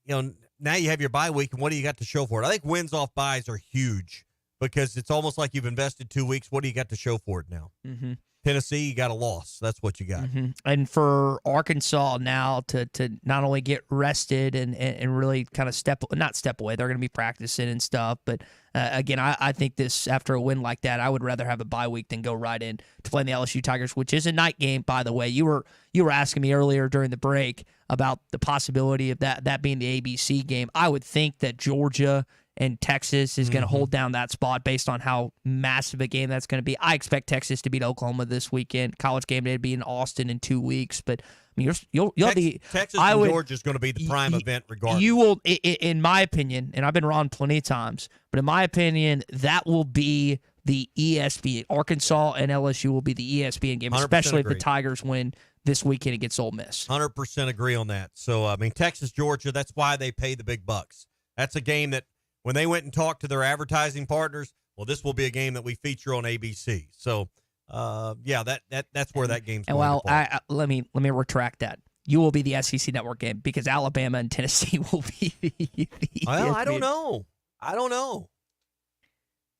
Now you have your bye week, and what do you got to show for it? I think wins off byes are huge because it's almost like you've invested 2 weeks. What do you got to show for it now? Mm-hmm. Tennessee, you got a loss. That's what you got. Mm-hmm. And for Arkansas now to not only get rested and really kind of not step away, they're going to be practicing and stuff. But again, I think this, after a win like that, I would rather have a bye week than go right in to playing the LSU Tigers, which is a night game, by the way. You were asking me earlier during the break about the possibility of that being the ABC game. I would think that Georgia and Texas is going to hold down that spot based on how massive a game that's going to be. I expect Texas to beat Oklahoma this weekend. College game day to be in Austin in 2 weeks, but I mean, you'll be Texas and Georgia is going to be the prime event regardless. You will, in my opinion, and I've been wrong plenty of times, but in my opinion, that will be the ESPN. Arkansas and LSU will be the ESPN game, especially if the Tigers win this weekend against Ole Miss. 100% agree on that. So, I mean, Texas, Georgia, that's why they pay the big bucks. That's a game that when they went and talked to their advertising partners, well, this will be a game that we feature on ABC. So, that's where that game's going to play. Let me retract that. You will be the SEC Network game because Alabama and Tennessee will be the Well, ESPN. I don't know.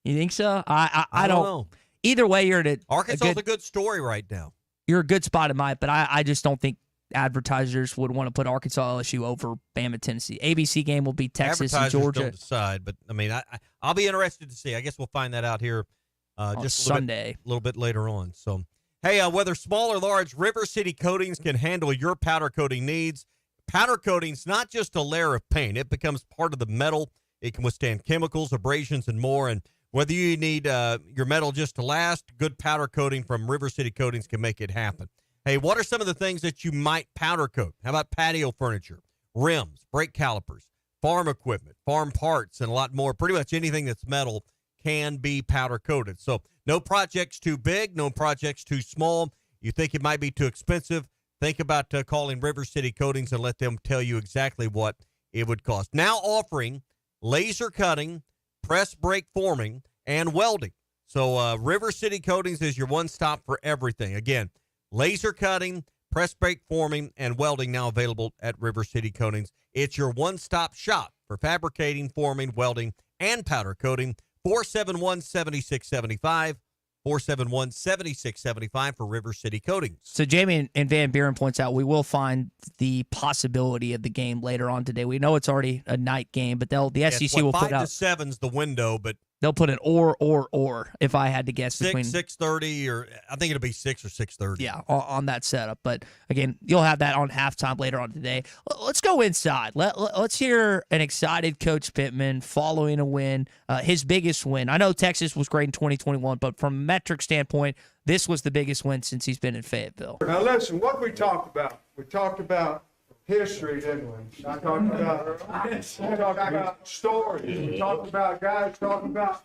You think so? I don't know. Either way, you're at Arkansas is a good story right now. You're a good spot in but I just don't think advertisers would want to put Arkansas LSU over Bama Tennessee. ABC game will be Texas and Georgia. Don't decide, but I mean, I'll be interested to see. I guess we'll find that out here just Sunday, a little bit later on. So, hey, whether small or large, River City Coatings can handle your powder coating needs. Powder coating's not just a layer of paint; it becomes part of the metal. It can withstand chemicals, abrasions, and more. And whether you need your metal just to last, good powder coating from River City Coatings can make it happen. Hey, what are some of the things that you might powder coat? How about patio furniture, rims, brake calipers, farm equipment, farm parts, and a lot more? Pretty much anything that's metal can be powder coated. So no project's too big, no project's too small. You think it might be too expensive? Think about calling River City Coatings and let them tell you exactly what it would cost. Now offering laser cutting, press brake forming, and welding. So River City Coatings is your one-stop for everything. Again, laser cutting, press brake forming, and welding now available at River City Coatings. It's your one-stop shop for fabricating, forming, welding, and powder coating. 471-7675. 471-7675 for River City Coatings. So Jamie and Van Buren points out we will find the possibility of the game later on today. We know it's already a night game, but the SEC will put out 5 to 7's the window, but they'll put an or if I had to guess between 6:30 or I think it'll be 6 or 6:30. Yeah, on that setup. But again, you'll have that on halftime later on today. Let's go inside. Let's hear an excited Coach Pittman following a win, his biggest win. I know Texas was great in 2021, but from a metric standpoint, this was the biggest win since he's been in Fayetteville. Now listen, what we talked about? We talked about history, didn't we? We talked about stories. We talked about guys talking about,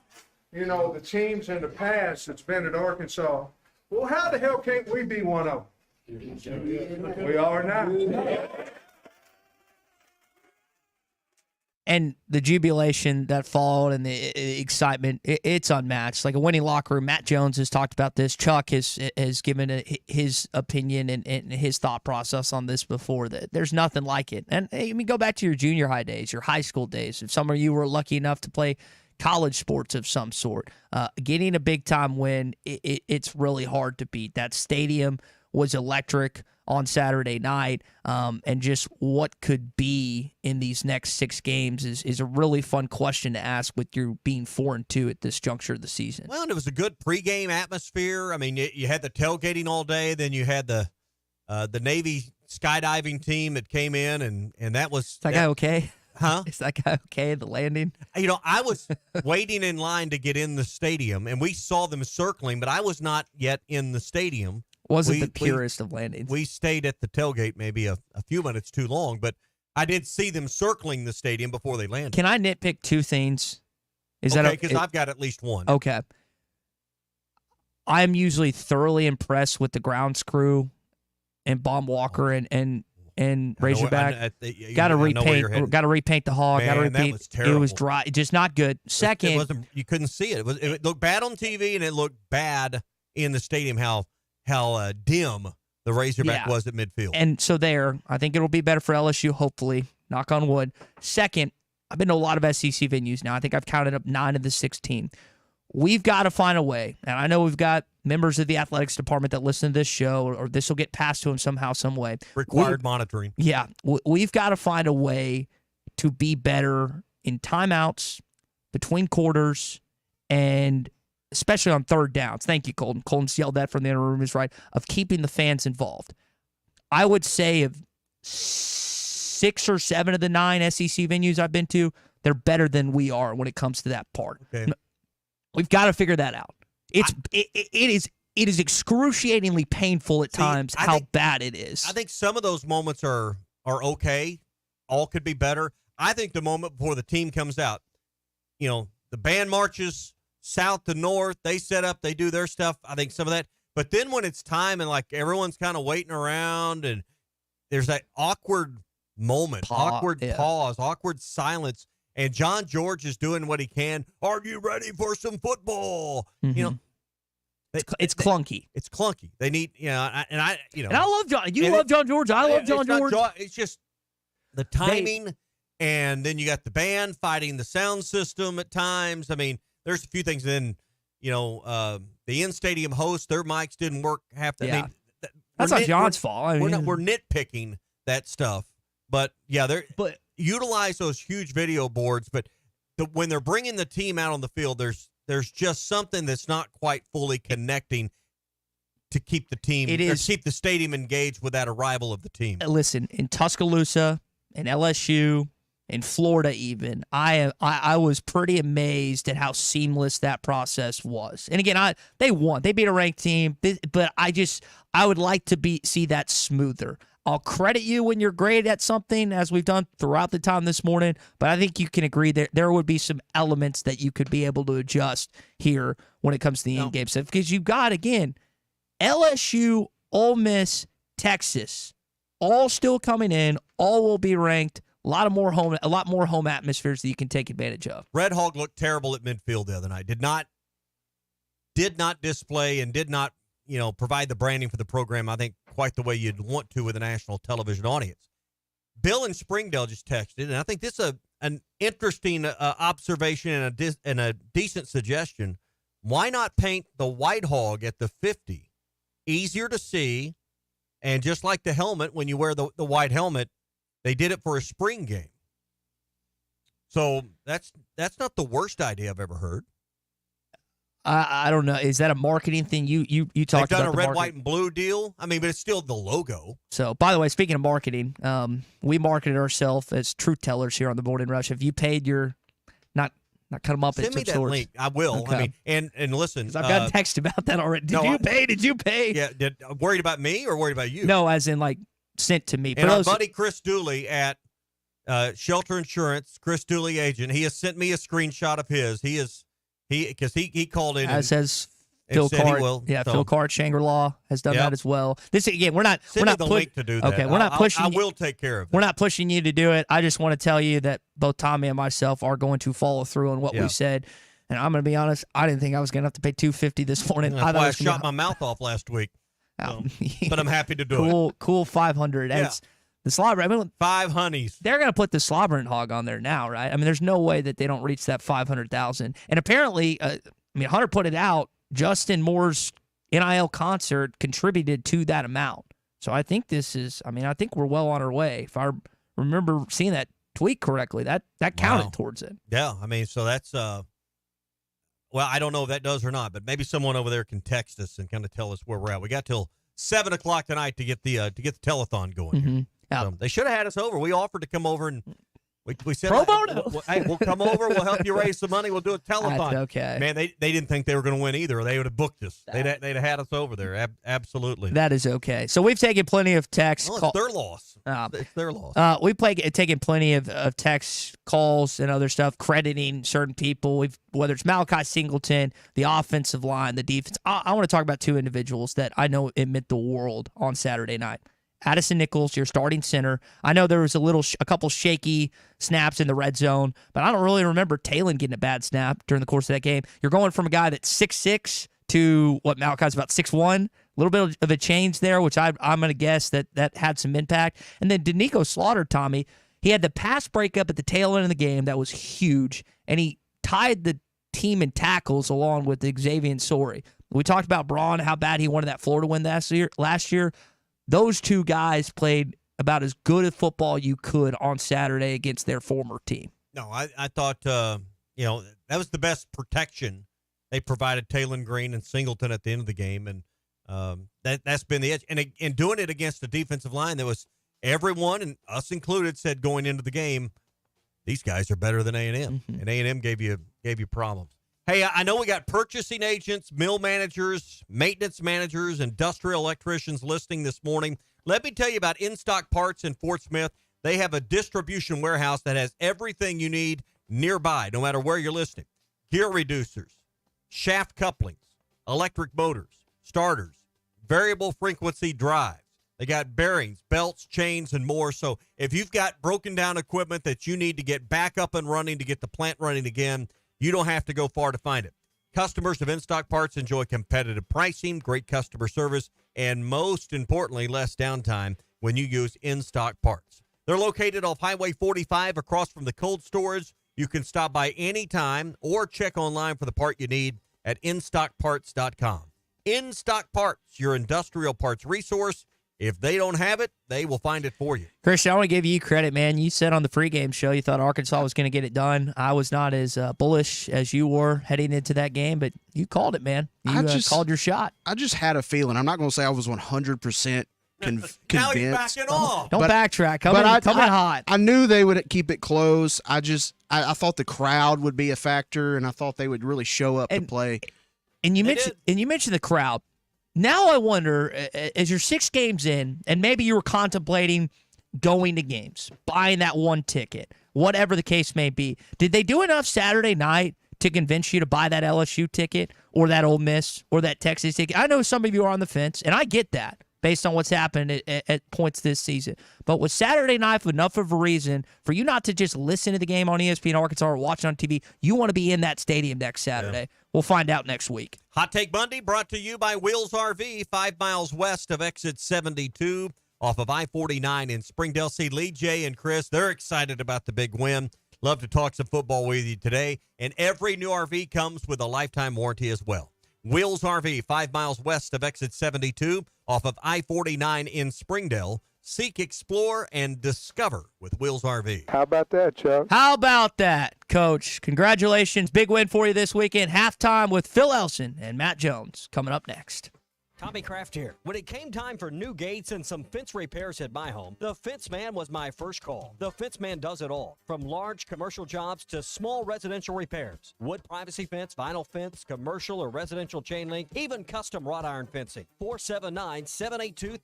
the teams in the past that's been at Arkansas. Well, how the hell can't we be one of them? We are now. And the jubilation that followed and the excitement, it's unmatched. Like a winning locker room. Matt Jones has talked about this. Chuck has given his opinion and his thought process on this before. That there's nothing like it. And I mean, go back to your junior high days, your high school days. If some of you were lucky enough to play college sports of some sort, getting a big time win, it's really hard to beat. That stadium was electric on Saturday night, and just what could be in these next 6 games is a really fun question to ask with you being 4-2 at this juncture of the season. Well, and it was a good pregame atmosphere. I mean, you had the tailgating all day, then you had the Navy skydiving team that came in, and that was... Is that guy okay? Huh? Is that guy okay at the landing? I was waiting in line to get in the stadium, and we saw them circling, but I was not yet in the stadium. Wasn't the purest of landings. We stayed at the tailgate maybe a few minutes too long, but I did see them circling the stadium before they landed. Can I nitpick 2 things? Is that okay? Because I've got at least one. Okay. I'm usually thoroughly impressed with the grounds crew and Bomb Walker and Razorback. Got to repaint the hog. Got to Man, that repaint. was terrible. It was dry, just not good. Second, it wasn't. You couldn't see it. It looked bad on TV, and it looked bad in the stadium. How dim the Razorback was at midfield. And so I think it'll be better for LSU. Hopefully, knock on wood. Second, I've been to a lot of SEC venues now. I think I've counted up 9 of the 16. We've got to find a way, and I know we've got members of the athletics department that listen to this show, or this will get passed to them somehow, some way. Required monitoring. Yeah, we've got to find a way to be better in timeouts, between quarters, and especially on third downs. Thank you, Colton. Colton's yelled that from the inner room is right, of keeping the fans involved. I would say of 6 or 7 of the 9 SEC venues I've been to, they're better than we are when it comes to that part. Okay. We've got to figure that out. It is excruciatingly painful at times how bad it is. I think some of those moments are okay. All could be better. I think the moment before the team comes out, the band marches south to north, they set up, they do their stuff. I think some of that. But then when it's time and like everyone's kind of waiting around and there's that awkward moment, awkward pause, awkward silence. And John George is doing what he can. Are you ready for some football? Mm-hmm. It's clunky. It's clunky. They need, and I love John. You love John George. I love John George. It's just the timing, and then you got the band fighting the sound system at times. I mean, there's a few things. Then, the in-stadium host, their mics didn't work half the. Yeah. I mean, that's not John's fault. We're nitpicking that stuff, but yeah, utilize those huge video boards. But when they're bringing the team out on the field, there's just something that's not quite fully connecting to keep the team, keep the stadium engaged with that arrival of the team. Listen, in Tuscaloosa, in LSU, in Florida even, I was pretty amazed at how seamless that process was. And again, they won. They beat a ranked team, but I would like to see that smoother. I'll credit you when you're great at something, as we've done throughout the time this morning, but I think you can agree that there would be some elements that you could be able to adjust here when it comes to the in-game stuff. Because you've got, again, LSU, Ole Miss, Texas, all still coming in, all will be ranked. A lot more home atmospheres that you can take advantage of. Red Hog looked terrible at midfield the other night. Did not display and did not provide the branding for the program, I think, quite the way you'd want to with a national television audience. Bill in Springdale just texted, and I think this is an interesting observation and a decent suggestion. Why not paint the White Hog at the 50? Easier to see, and just like the helmet, when you wear the white helmet, they did it for a spring game. So that's not the worst idea I've ever heard. I don't know. Is that a marketing thing? You talked about They've done a red, marketing. white, and blue deal. I mean, but it's still the logo. So, by the way, speaking of marketing, we marketed ourselves as truth tellers here on the Morning Rush. Have you paid your not cut them up? Send me that link. I will. Okay. I mean, and listen, I've got a text about that already. Did you pay? Yeah. Worried about me or worried about you? No, as in sent to me. And our buddy Chris Dooley at Shelter Insurance, Chris Dooley agent, he has sent me a screenshot of his. Because he called in. As has Phil Card. Phil Card, Shangri-La has done that as well. This again, we're not the link to do that. Okay, we're not pushing. I will take care of that. We're not pushing you to do it. I just want to tell you that both Tommy and myself are going to follow through on what we said. And I'm going to be honest, I didn't think I was going to have to pay $250 this morning. That's why I shot my mouth off last week. So, but I'm happy to do it. Cool 500. Yeah. The slobber, 5 honeys. They're going to put the slobbering hog on there now, right? I mean, there's no way that they don't reach that 500,000. And apparently, Hunter put it out. Justin Moore's NIL concert contributed to that amount. So I think I think we're well on our way. If I remember seeing that tweet correctly, that counted towards it. Yeah, I mean, so that's well, I don't know if that does or not, but maybe someone over there can text us and kind of tell us where we're at. We got till 7:00 tonight to get the telethon going. Mm-hmm. So they should have had us over. We offered to come over and We said, Pro bono. Hey, we'll come over. We'll help you raise some money. We'll do a telethon. That's okay. Man, they didn't think they were going to win either. They would have booked us. They'd have had us over there. Absolutely. That is okay. So we've taken plenty of texts. Well, it's their loss. It's their loss. We've taken plenty of text calls and other stuff crediting certain people. Whether it's Malachi Singleton, the offensive line, the defense. I want to talk about two individuals that I know it meant the world on Saturday night. Addison Nichols, your starting center. I know there was a couple shaky snaps in the red zone, but I don't really remember Talon getting a bad snap during the course of that game. You're going from a guy that's 6'6" to what Malachi's about 6'1". A little bit of a change there, which I'm going to guess that had some impact. And then Danico Slaughter, Tommy, he had the pass breakup at the tail end of the game that was huge, and he tied the team in tackles along with Xavier Sori. We talked about Braun, how bad he wanted that Florida win last year. Those two guys played about as good a football you could on Saturday against their former team. No, I thought, that was the best protection they provided Talon Green and Singleton at the end of the game. And that's been the edge. And in doing it against the defensive line, there was everyone, and us included, said going into the game, these guys are better than A&M. And A&M gave you problems. Hey, I know we got purchasing agents, mill managers, maintenance managers, industrial electricians listening this morning. Let me tell you about In Stock Parts in Fort Smith. They have a distribution warehouse that has everything you need nearby, no matter where you're listening. Gear reducers, shaft couplings, electric motors, starters, variable frequency drives. They got bearings, belts, chains, and more. So if you've got broken down equipment that you need to get back up and running to get the plant running again, you don't have to go far to find it. Customers of In-Stock Parts enjoy competitive pricing, great customer service, and most importantly, less downtime when you use In-Stock Parts. They're located off Highway 45 across from the cold storage. You can stop by anytime or check online for the part you need at InStockParts.com. In-Stock Parts, your industrial parts resource. If they don't have it, they will find it for you. Christian, I want to give you credit, man. You said on the pregame show you thought Arkansas was going to get it done. I was not as bullish as you were heading into that game, but you called it, man. You called your shot. I just had a feeling. I'm not going to say I was 100% convinced. Now you're backing off. Don't backtrack. Come in hot. I knew they would keep it close. I thought the crowd would be a factor, and I thought they would really show up to play. And you mentioned the crowd. Now I wonder, as you're 6 games in, and maybe you were contemplating going to games, buying that one ticket, whatever the case may be, did they do enough Saturday night to convince you to buy that LSU ticket or that Ole Miss or that Texas ticket? I know some of you are on the fence, and I get that based on what's happened at points this season. But was Saturday night enough of a reason for you not to just listen to the game on ESPN Arkansas or watch it on TV? You want to be in that stadium next Saturday. Yeah. We'll find out next week. Hot Take Monday brought to you by Wheels RV, 5 miles west of exit 72 off of I-49 in Springdale. See Lee, Jay, and Chris. They're excited about the big win. Love to talk some football with you today. And every new RV comes with a lifetime warranty as well. Wheels RV, 5 miles west of exit 72 off of I-49 in Springdale. Seek, explore, and discover with Wheels RV. How about that, Chuck? How about that, Coach? Congratulations. Big win for you this weekend. Halftime with Phil Elson and Matt Jones coming up next. Tommy Kraft here. When it came time for new gates and some fence repairs at my home, the Fence Man was my first call. The Fence Man does it all, from large commercial jobs to small residential repairs. Wood privacy fence, vinyl fence, commercial or residential chain link, even custom wrought iron fencing. 479-782